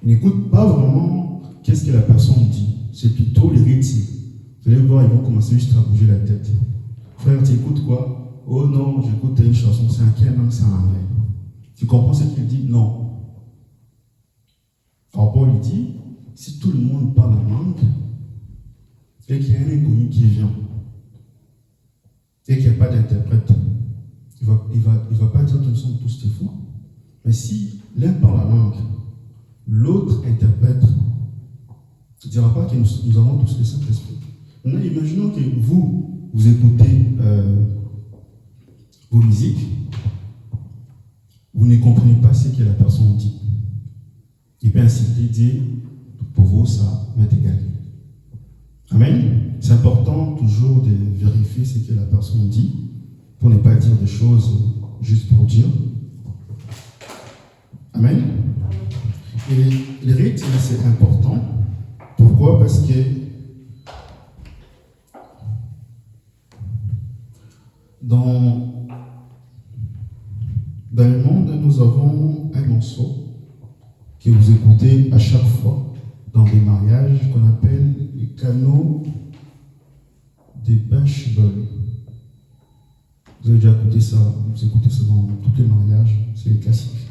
ils n'écoutent pas vraiment qu'est-ce que la personne dit. C'est plutôt les rythmes. Vous allez voir, ils vont commencer juste à bouger la tête. Frère, tu écoutes quoi? Oh non, j'écoute une chanson, c'est en quelle langue? C'est en anglais. Tu comprends ce qu'il dit? Non. Alors Paul il dit, si tout le monde parle en langue, et qu'il y a un inconnu qui vient, et qu'il n'y a pas d'interprète, il va pas dire que nous sommes tous des fous. Mais si l'un parle la langue, l'autre interprète, il ne dira pas que nous avons tous le Saint-Esprit. Maintenant, imaginons que vous écoutez vos musiques, vous ne comprenez pas ce que la personne dit. Il peut inciter Dieu, pour vous, ça m'est égal. Amen. C'est important toujours de vérifier ce que la personne dit, pour ne pas dire des choses juste pour dire. Amen. Et le rythme, c'est important. Pourquoi? Parce que dans le monde, nous avons un morceau que vous écoutez à chaque fois dans des mariages qu'on appelle les canaux des Benchibol. Vous avez déjà écouté ça, vous écoutez ça dans tous les mariages, c'est les classiques.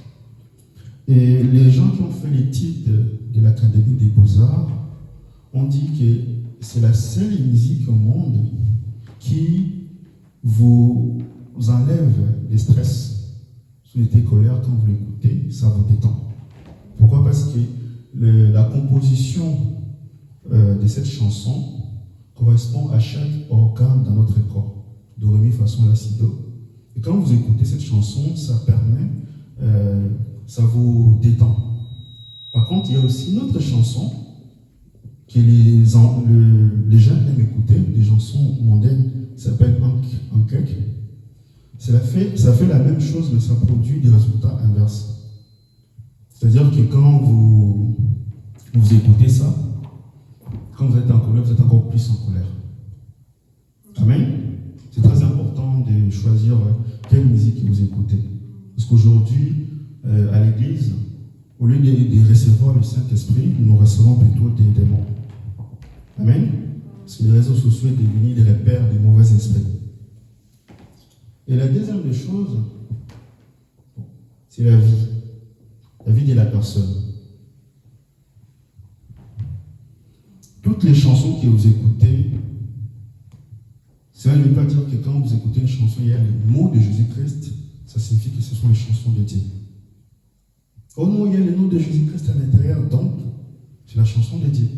Et les gens qui ont fait l'étude de l'Académie des Beaux-Arts ont dit que c'est la seule musique au monde qui vous enlève les stress. Si vous êtes colère, quand vous l'écoutez, ça vous détend. Pourquoi? Parce que la composition de cette chanson correspond à chaque organe dans notre corps. Do, ré, mi, fa, sol, la, si, do. Et quand vous écoutez cette chanson, ça permet, ça vous détend. Par contre, il y a aussi une autre chanson que les gens aiment écouter, des chansons mondaines, qui s'appelle Ankek. Ça fait la même chose, mais ça produit des résultats inverses. C'est-à-dire que quand vous écoutez ça, quand vous êtes en colère, vous êtes encore plus en colère. Amen. C'est très important de choisir quelle musique vous écoutez. Parce qu'aujourd'hui, à l'église, au lieu de recevoir le Saint-Esprit, nous recevons plutôt des démons. Amen. Parce que les réseaux sociaux sont devenus des repères des mauvais esprits. Et la deuxième des choses, c'est la vie de la personne. Toutes les chansons que vous écoutez, cela ne veut pas dire que quand vous écoutez une chanson, il y a le mot de Jésus-Christ, ça signifie que ce sont les chansons de Dieu. Oh non, il y a le nom de Jésus-Christ à l'intérieur, donc c'est la chanson de Dieu.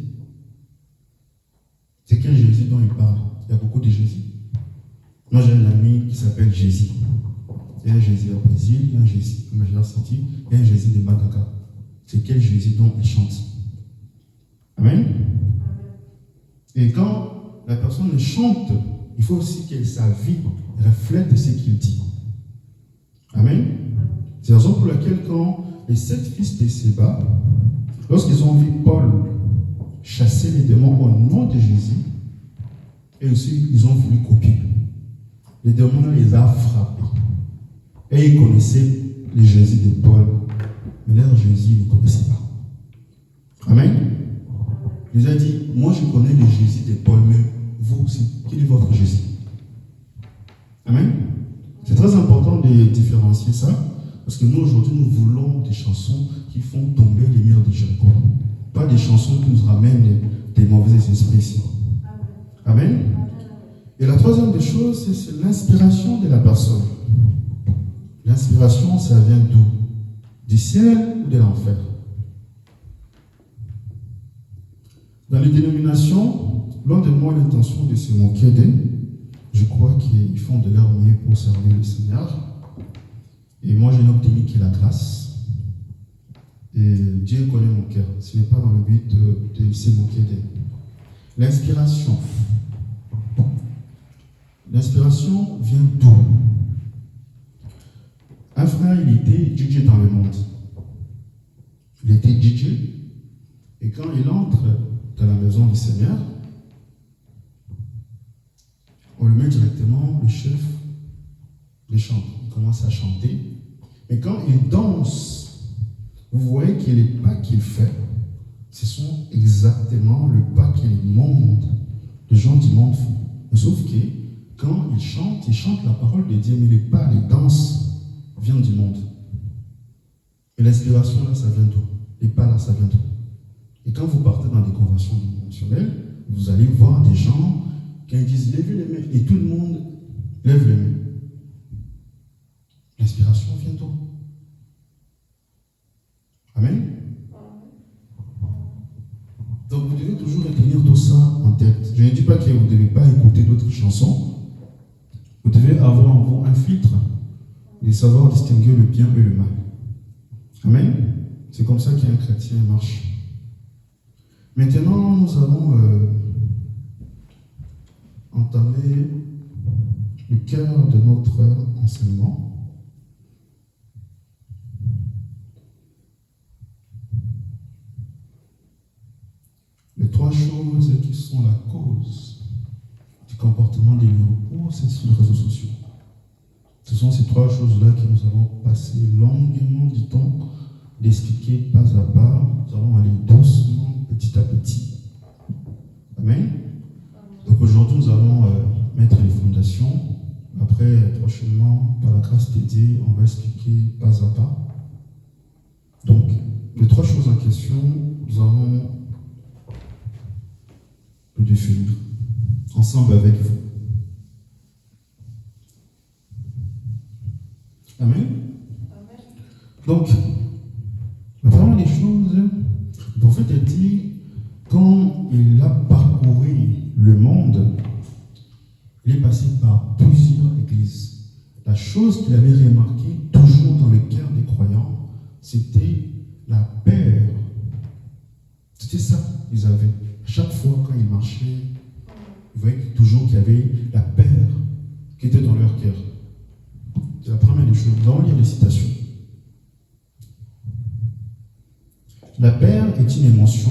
C'est quel Jésus dont il parle? Il y a beaucoup de Jésus. Moi j'ai un ami qui s'appelle Jésus. Il y a un Jésus au Brésil, il y a un Jésus au Major City, il y a un Jésus de Madagascar. C'est quel Jésus dont il chante? Amen. Et quand la personne chante, il faut aussi que sa vie reflète ce qu'il dit. Amen. C'est la raison pour laquelle quand les 7 fils de Séba, lorsqu'ils ont vu Paul chasser les démons au nom de Jésus, et aussi ils ont voulu copier. Les démons les a frappés. Et ils connaissaient le Jésus de Paul. Mais leur Jésus, ils ne connaissaient pas. Amen. Il les a dit, moi je connais le Jésus de Paul, mais vous aussi, quel est votre Jésus? Amen. C'est très important de différencier ça, parce que nous aujourd'hui, nous voulons des chansons qui font tomber les murs de Jéricho. Pas des chansons qui nous ramènent des mauvais esprits ici. Amen. Et la troisième des choses, c'est l'inspiration de la personne. L'inspiration, ça vient d'où? Du ciel ou de l'enfer? Dans les dénominations, l'un de moi l'intention de se moquer d'eux, je crois qu'ils font de leur mieux pour servir le Seigneur. Et moi, j'ai obtenu que la grâce. Et Dieu connaît mon cœur. Ce n'est pas dans le but de se moquer d'eux. L'inspiration. L'inspiration vient d'où? Un frère, il était DJ dans le monde. Il était DJ. Et quand il entre dans la maison du Seigneur, on le met directement, le chef les chante. Il commence à chanter. Et quand il danse, vous voyez que les pas qu'il fait, ce sont exactement le pas que le monde, les gens du monde font. Sauf que quand il chante la parole de Dieu, mais les pas, les danses viennent du monde. Et l'inspiration, là, ça vient d'où? Les pas, là, ça vient d'où? Et quand vous partez dans des conventions dimensionnelles, vous allez voir des gens qui disent levez les mains, et tout le monde lève les mains. L'inspiration vient d'où? Amen. Donc vous devez toujours retenir tout ça en tête. Je ne dis pas que vous ne devez pas écouter d'autres chansons. Vous devez avoir en vous un filtre de savoir distinguer le bien et le mal. Amen. C'est comme ça qu'un chrétien marche. Maintenant, nous allons entamer le cœur de notre enseignement. Les 3 choses qui sont la cause du comportement des nouveaux, c'est sur les réseaux sociaux. Ce sont ces 3 choses-là que nous allons passer longuement du temps d'expliquer pas à pas. Nous allons aller doucement, petit à petit. Amen. Donc aujourd'hui, nous allons mettre les fondations. Après, prochainement, par la grâce de Dieu, on va expliquer pas à pas. Donc, les 3 choses en question, nous allons le définir ensemble avec vous. Amen. Donc, la première des chose, le prophète a dit, quand il a parcouru le monde, il est passé par plusieurs églises. La chose qu'il avait remarquée toujours dans le cœur des croyants, c'était la paix. C'était ça qu'ils avaient. Chaque fois quand ils marchaient, vous voyez toujours qu'il y avait la paix qui était dans leur cœur. C'est la première des choses. Nous allons lire les citations. La paix est une émotion.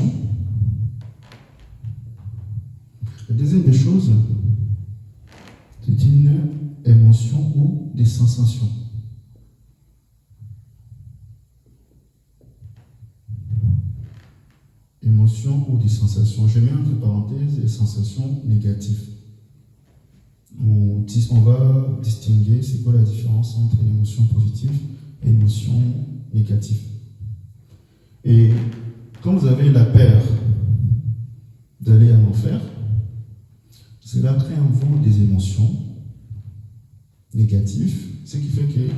La deuxième des choses, c'est une émotion ou des sensations. Émotions ou des sensations. Je mets entre parenthèses les sensations négatives. On va distinguer c'est quoi la différence entre une émotion positive et une émotion négative. Et quand vous avez la peur d'aller en enfer, cela crée en vous des émotions négatives, ce qui fait que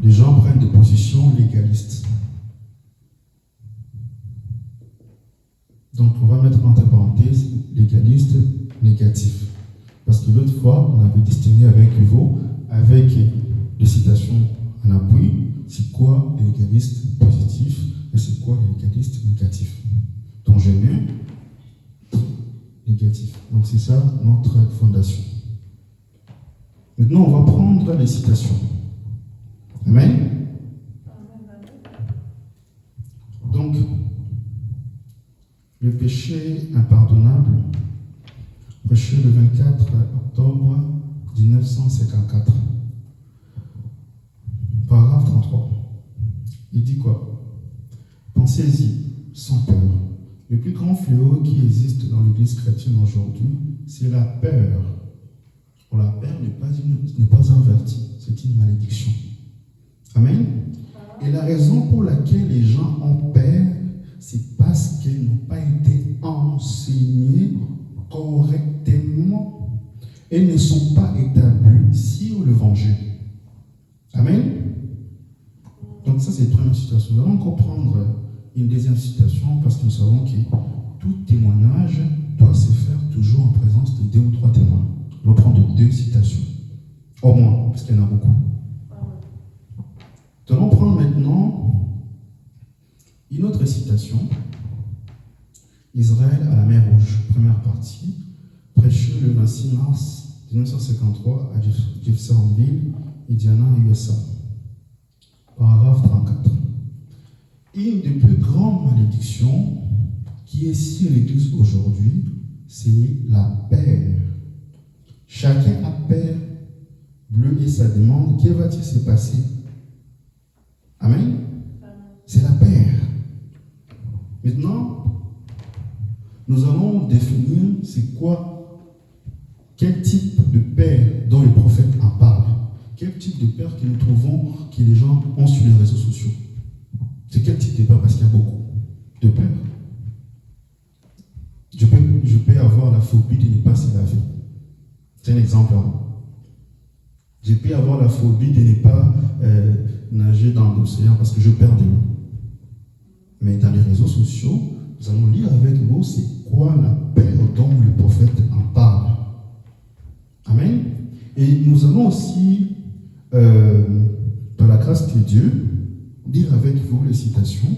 les gens prennent des positions légalistes. Donc on va mettre entre parenthèses légaliste négatif. Parce que l'autre fois, on avait distingué avec vous, avec les citations en appui, c'est quoi les légalistes positifs et c'est quoi les légalistes négatifs. Donc je mets négatif. Donc c'est ça notre fondation. Maintenant, on va prendre les citations. Amen. Donc, le péché impardonnable, prêché le 24 octobre 1954. Paragraphe 33. Il dit quoi? Pensez-y, sans peur. Le plus grand fléau qui existe dans l'Église chrétienne aujourd'hui, c'est la peur. Pour la peur n'est pas un vertige, c'est une malédiction. Amen. Et la raison pour laquelle les gens ont peur, c'est parce qu'ils n'ont pas été enseignés correctement et ne sont pas établis sur l'évangile. Amen. Donc ça c'est la première citation. Nous allons encore prendre une deuxième citation parce que nous savons que tout témoignage doit se faire toujours en présence de 2 ou 3 témoins. Nous allons prendre 2 citations. Au moins, parce qu'il y en a beaucoup. Nous allons prendre maintenant une autre citation. Israël à la mer Rouge, première partie, prêché le 26 mars 1953 à Jeffersonville, Indiana, USA. Paragraphe 34. Une des plus grandes malédictions qui est sur l'Église aujourd'hui, c'est la paix. Chacun a peur, bleu et sa demande, que va-t-il se passer? Amen. C'est la paix. Maintenant, nous allons définir c'est quoi, quel type de paix dont les prophètes en parlent. Quel type de peur que nous trouvons que les gens ont sur les réseaux sociaux. C'est quel type de peur? Parce qu'il y a beaucoup de peur. Je peux avoir la phobie de ne pas se laver. C'est un exemple. Je peux avoir la phobie de ne pas nager dans l'océan parce que je perds de l'eau. Mais dans les réseaux sociaux, nous allons lire avec vous c'est quoi la peur dont le prophète en parle. Amen. Et nous allons aussi, par la grâce de Dieu, lire avec vous les citations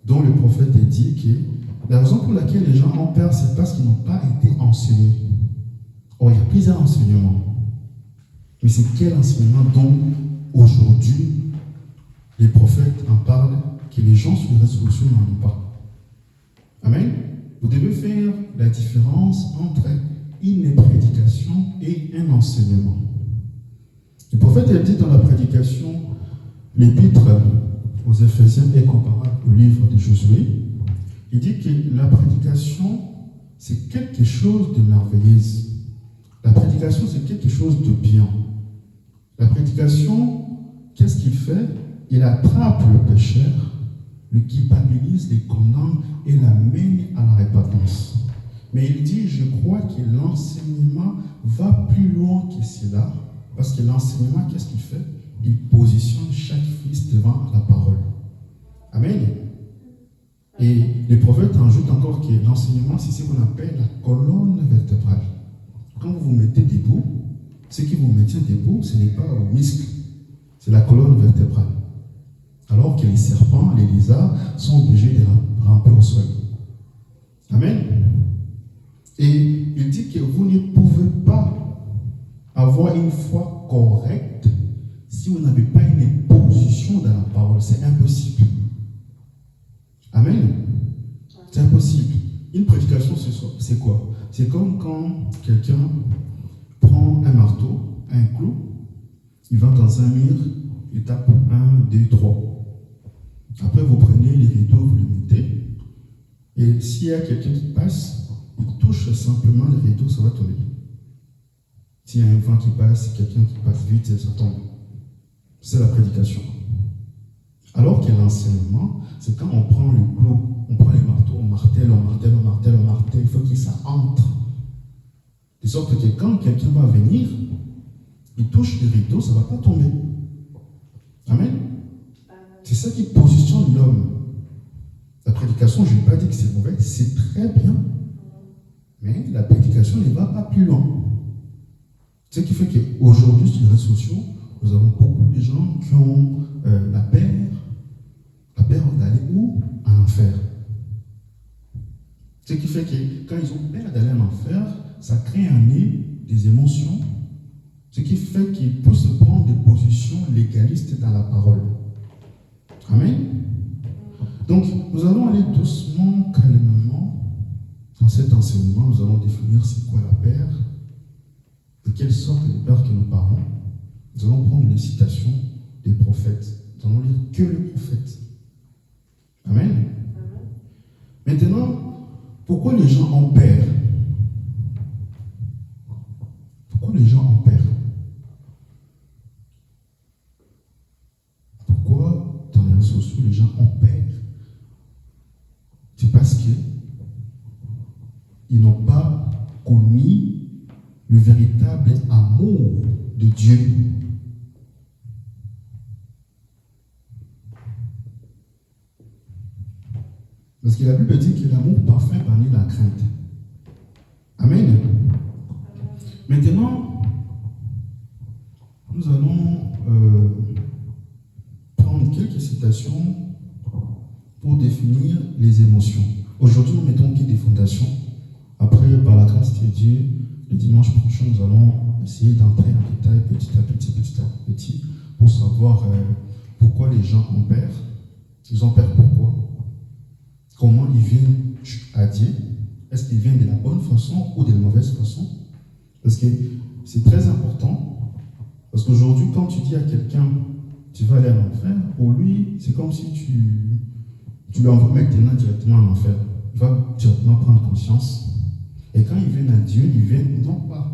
dont le prophète a dit que la raison pour laquelle les gens ont peur, c'est parce qu'ils n'ont pas été enseignés. Or, il y a plusieurs enseignements. Mais c'est quel enseignement dont aujourd'hui les prophètes en parlent que les gens sur les réseaux sociaux n'en ont pas? Amen. Vous devez faire la différence entre une prédication et un enseignement. Le prophète a dit dans la prédication, l'épître aux Éphésiens est comparable au livre de Josué. Il dit que la prédication, c'est quelque chose de merveilleux. La prédication, c'est quelque chose de bien. La prédication, qu'est-ce qu'il fait? Il attrape le pécheur, le culpabilise, les condamne et l'amène à la repentance. Mais il dit, je crois que l'enseignement va plus loin que cela, parce que l'enseignement, qu'est-ce qu'il fait? Il positionne chaque fils devant la parole. Amen. Et les prophètes ajoutent encore que l'enseignement, c'est ce qu'on appelle la colonne vertébrale. Quand vous vous mettez debout, ce qui vous maintient debout, ce n'est pas vos muscles, c'est la colonne vertébrale. Alors que les serpents, les lézards sont obligés de ramper au sol. Amen. Et il dit que vous ne pouvez pas avoir une foi correcte si vous n'avez pas une position dans la parole. C'est impossible. Amen. C'est impossible. Une prédication, c'est quoi? C'est comme quand quelqu'un prend un marteau, un clou, il va dans un mur, il tape 1, 2, 3. Après, vous prenez les rideaux, vous les mettez. Et s'il y a quelqu'un qui passe, il touche simplement le rideau, ça va tomber. S'il y a un vent qui passe, quelqu'un qui passe vite, ça tombe. C'est la prédication. Alors que l'enseignement, c'est quand on prend le clou, on prend les marteaux, on martèle, il faut que ça entre. De sorte que quand quelqu'un va venir, il touche le rideau, ça ne va pas tomber. Amen. C'est ça qui positionne l'homme. La prédication, je n'ai pas dit que c'est mauvais, c'est très bien. Mais la prédication ne va pas plus loin. Ce qui fait qu'aujourd'hui, sur les réseaux sociaux, nous avons beaucoup de gens qui ont la peur d'aller où? En enfer. Ce qui fait que quand ils ont peur d'aller en enfer, ça crée en eux des émotions. Ce qui fait qu'ils peuvent se prendre des positions légalistes dans la parole. Amen. Donc, nous allons aller doucement, calmement. Dans cet enseignement, nous allons définir c'est quoi la paix, de quelle sorte de peur que nous parlons. Nous allons prendre les citations des prophètes. Nous allons lire que les prophètes. Amen. Maintenant, pourquoi les gens ont peur? Pourquoi les gens ont peur? Pourquoi dans les réseaux sociaux les gens ont peur? C'est parce qu'ils n'ont pas connu le véritable amour de Dieu. Parce que la Bible dit que l'amour parfait bannit la crainte. Amen. Maintenant, nous allons prendre quelques citations pour définir les émotions. Aujourd'hui, nous mettons des fondations. Après, par la grâce de Dieu, le dimanche prochain, nous allons essayer d'entrer en détail petit à petit, pour savoir pourquoi les gens ont peur. Ils ont peur pourquoi? Comment ils viennent à Dieu? Est-ce qu'ils viennent de la bonne façon ou de la mauvaise façon? Parce que c'est très important. Parce qu'aujourd'hui, quand tu dis à quelqu'un, tu vas aller en enfer, pour lui, c'est comme si tu lui envoies maintenant directement en enfer. Il va directement prendre conscience. Et quand ils viennent à Dieu, ils viennent non pas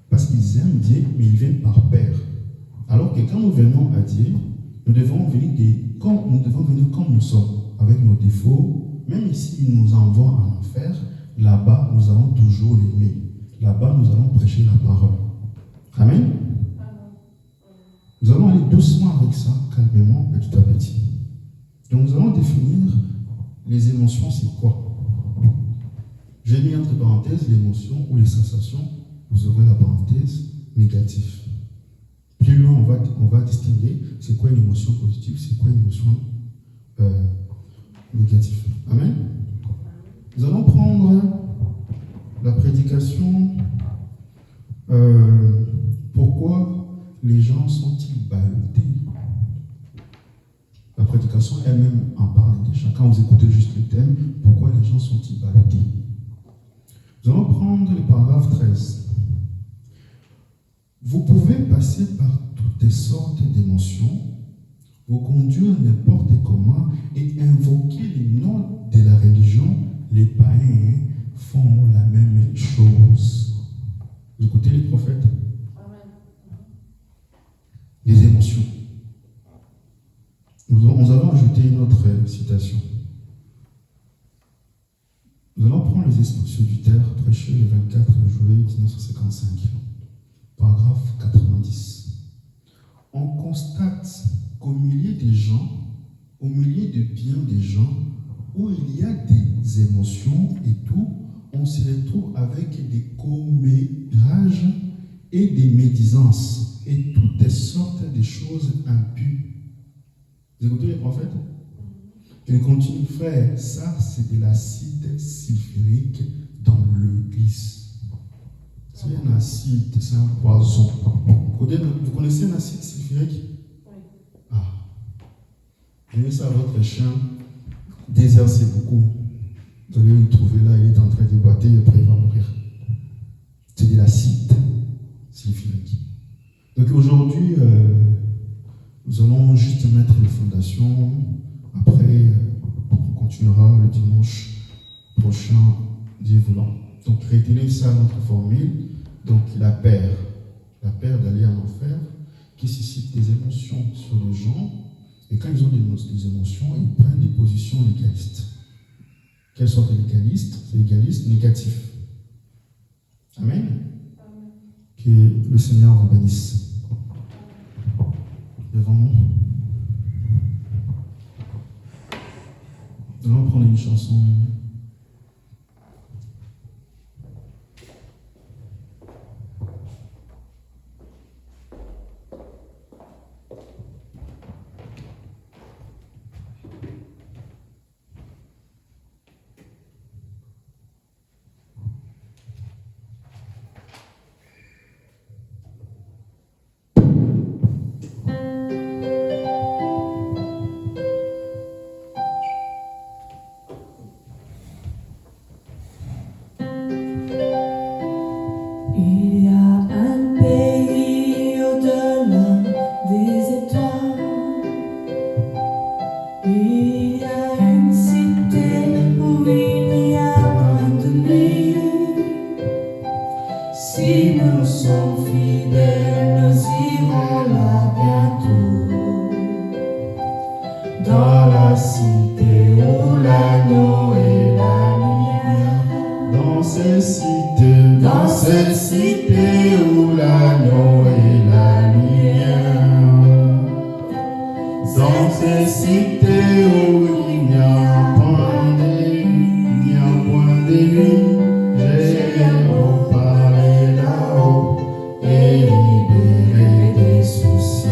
parce qu'ils aiment Dieu, mais ils viennent par peur. Alors que quand nous venons à Dieu, nous devons venir comme nous sommes, avec nos défauts. Même s'il nous envoie en enfer, là-bas, nous allons toujours l'aimer. Là-bas, nous allons prêcher la parole. Amen. Nous allons aller doucement avec ça, calmement, petit à petit. Donc, nous allons définir les émotions, c'est quoi? J'ai mis entre parenthèses l'émotion ou les sensations. Vous ouvrez la parenthèse, négatif. Plus loin, on va distinguer c'est quoi une émotion positive, c'est quoi une émotion négative. Amen. Nous allons prendre la prédication. Pourquoi les gens sont-ils ballottés? La prédication elle-même en parle déjà. Quand vous écoutez juste le thème, pourquoi les gens sont-ils ballottés? Nous allons prendre le paragraphe 13. Vous pouvez passer par toutes sortes d'émotions, vous conduire n'importe comment et invoquer les noms de la religion. Les païens font la même chose. Vous écoutez les prophètes? Les émotions. Nous allons ajouter une autre citation. Nous allons prendre les expressions du terre prêchées le 24 juillet 1955, paragraphe 90. On constate qu'au milieu des gens au milieu de bien des gens, où il y a des émotions et tout, on se retrouve avec des commérages et des médisances et toutes sortes de choses impues. Vous écoutez les prophètes? Il continue, frère, ça c'est de l'acide sulfurique dans l'église. C'est un acide, c'est un poison. Vous connaissez un acide sulfurique? Ah. Donnez ça à votre chien, déshercez beaucoup. Vous allez le trouver là, il est en train de boiter et après il va mourir. C'est de l'acide sulfurique. Donc aujourd'hui, nous allons juste mettre les fondations. Après, on continuera le dimanche prochain, Dieu voulant. Donc retenez ça, notre formule. Donc la paire d'aller en enfer, qui suscite des émotions sur les gens. Et quand ils ont des émotions, ils prennent des positions légalistes. Quelles sortes de légalistes? C'est légaliste négatif. Amen. Que le Seigneur vous bénisse. Devant nous. Nous allons prendre une chanson. Il y a un pays au-delà des étoiles. Il y a une cité où il n'y a point de nuit. Si nous sommes fidèles, nous irons là bientôt. Dans la cité où l'agneau est la lumière. Dans cette cité où l'agneau est la lumière, dans cette cité où il n'y a point de nuit, j'ai beau parler là-haut et libérer des soucis,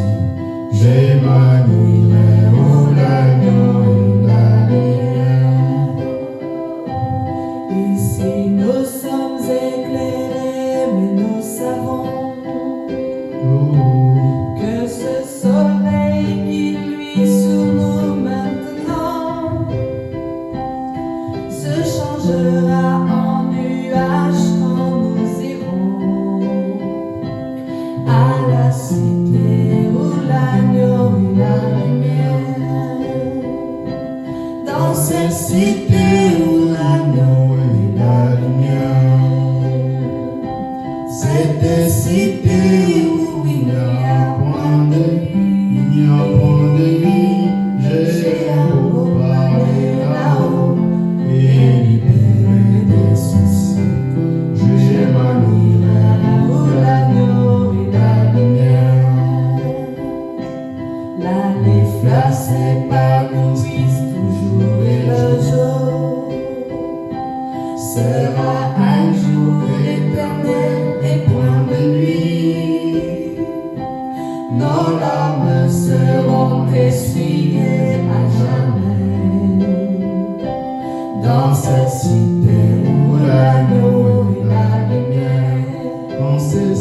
j'ai manierai où l'agneau est la lumière. Ici nous sommes éclairés, mais nous savons que ce soleil qui luit sur nous maintenant se changera en nuage quand nous irons à la cité où l'agneau est la lumière. Dans cette cité où l'agneau est la lumière, Cette cité où il n'y a point de nuit, j'ai beau parler là-haut et libérer des soucis, je manierai où l'agneau est la lumière. là les fleurs s'épanouissent toujours et le jour sera un jour éternel et point de nuit. Nos larmes seront essuyées à jamais dans cette cité où l'agneau est la lumière. Dans cette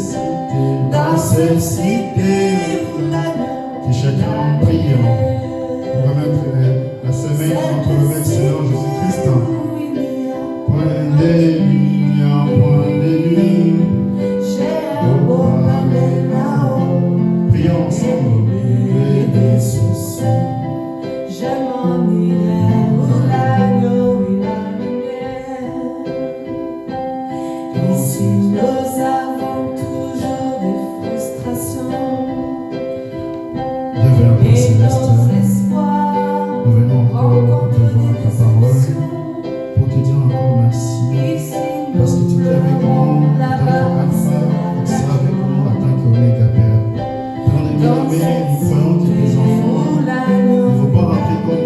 cité où l'agneau que chacun prie pour remettre la semaine entre le maître Seigneur Jésus-Christ. Point de nuit, il n'y a point de nuit. j'ai un beau parler là-haut. Prions ensemble. Et des soucis, je m'en irai où l'agneau est la lumière. Ici nous avons toujours des frustrations Dieu veut et Céleste. nos espoirs Nous venons encore rencontrent devant des ta parole déceptions. pour te dire encore merci. Ici Parce que tu nous es avec nous pleurons en tant là-bas, qu'Alpha, tu seras avec nous en tant qu'Oméga, Père. Père de bien-aimé, nous croyons que tes enfants, il ne faut pas rentrer comme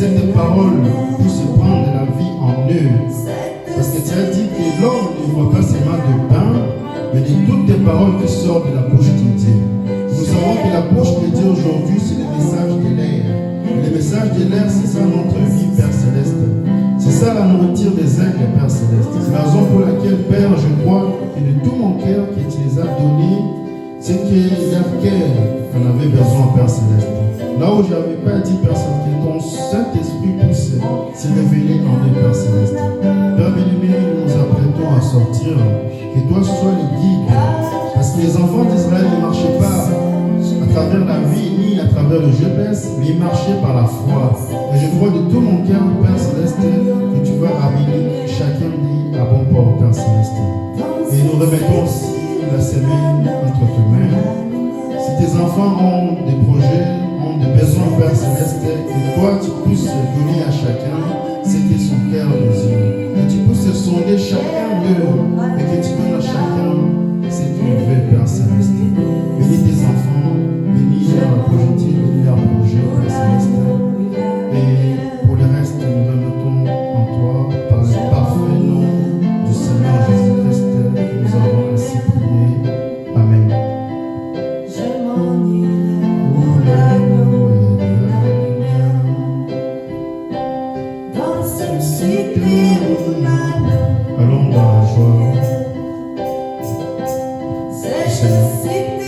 cette parole puisse prendre la vie en eux. Parce que tu as dit que l'homme ne voit pas seulement de pain, mais de toutes les paroles qui sortent de la bouche de Dieu. Nous savons que la bouche de Dieu aujourd'hui, c'est le message de l'air. Le message de l'air, c'est ça notre vie, Père Céleste. C'est ça la nourriture des aigles, Père Céleste. C'est la raison pour laquelle, Père, je crois que de tout mon cœur que tu les as donnés, c'est que leur cœur en avait besoin, Père Céleste. Là où je n'avais pas dit, Père Céleste, que ton Saint-Esprit puisse se révéler en eux, Père Céleste. Père bien-aimé, nous nous apprêtons à sortir, que toi sois le guide. Parce que les enfants d'Israël ne marchaient pas à travers la vie ni à travers le GPS, mais ils marchaient par la foi. Et je crois de tout mon cœur, Père Céleste, que tu vas amener chacun dit à bon port, Père Céleste. Et nous remettons aussi la semaine entre tes mains. Si tes enfants ont des projets, ont des besoins, Père Céleste, que toi tu puisses donner à chacun ce que son cœur désire. Que tu puisses sonder chacun d'eux et que tu donnes à chacun ce qu'il veut, Père Céleste. Bénis tes enfants, bénis leur projet, bénis leur projet, Père Céleste. Et pour le reste, nous remettons en toi par le parfait nom du Seigneur Jésus-Christ. Nous avons ainsi prié. Amen. Allons dans la joie du Seigneur.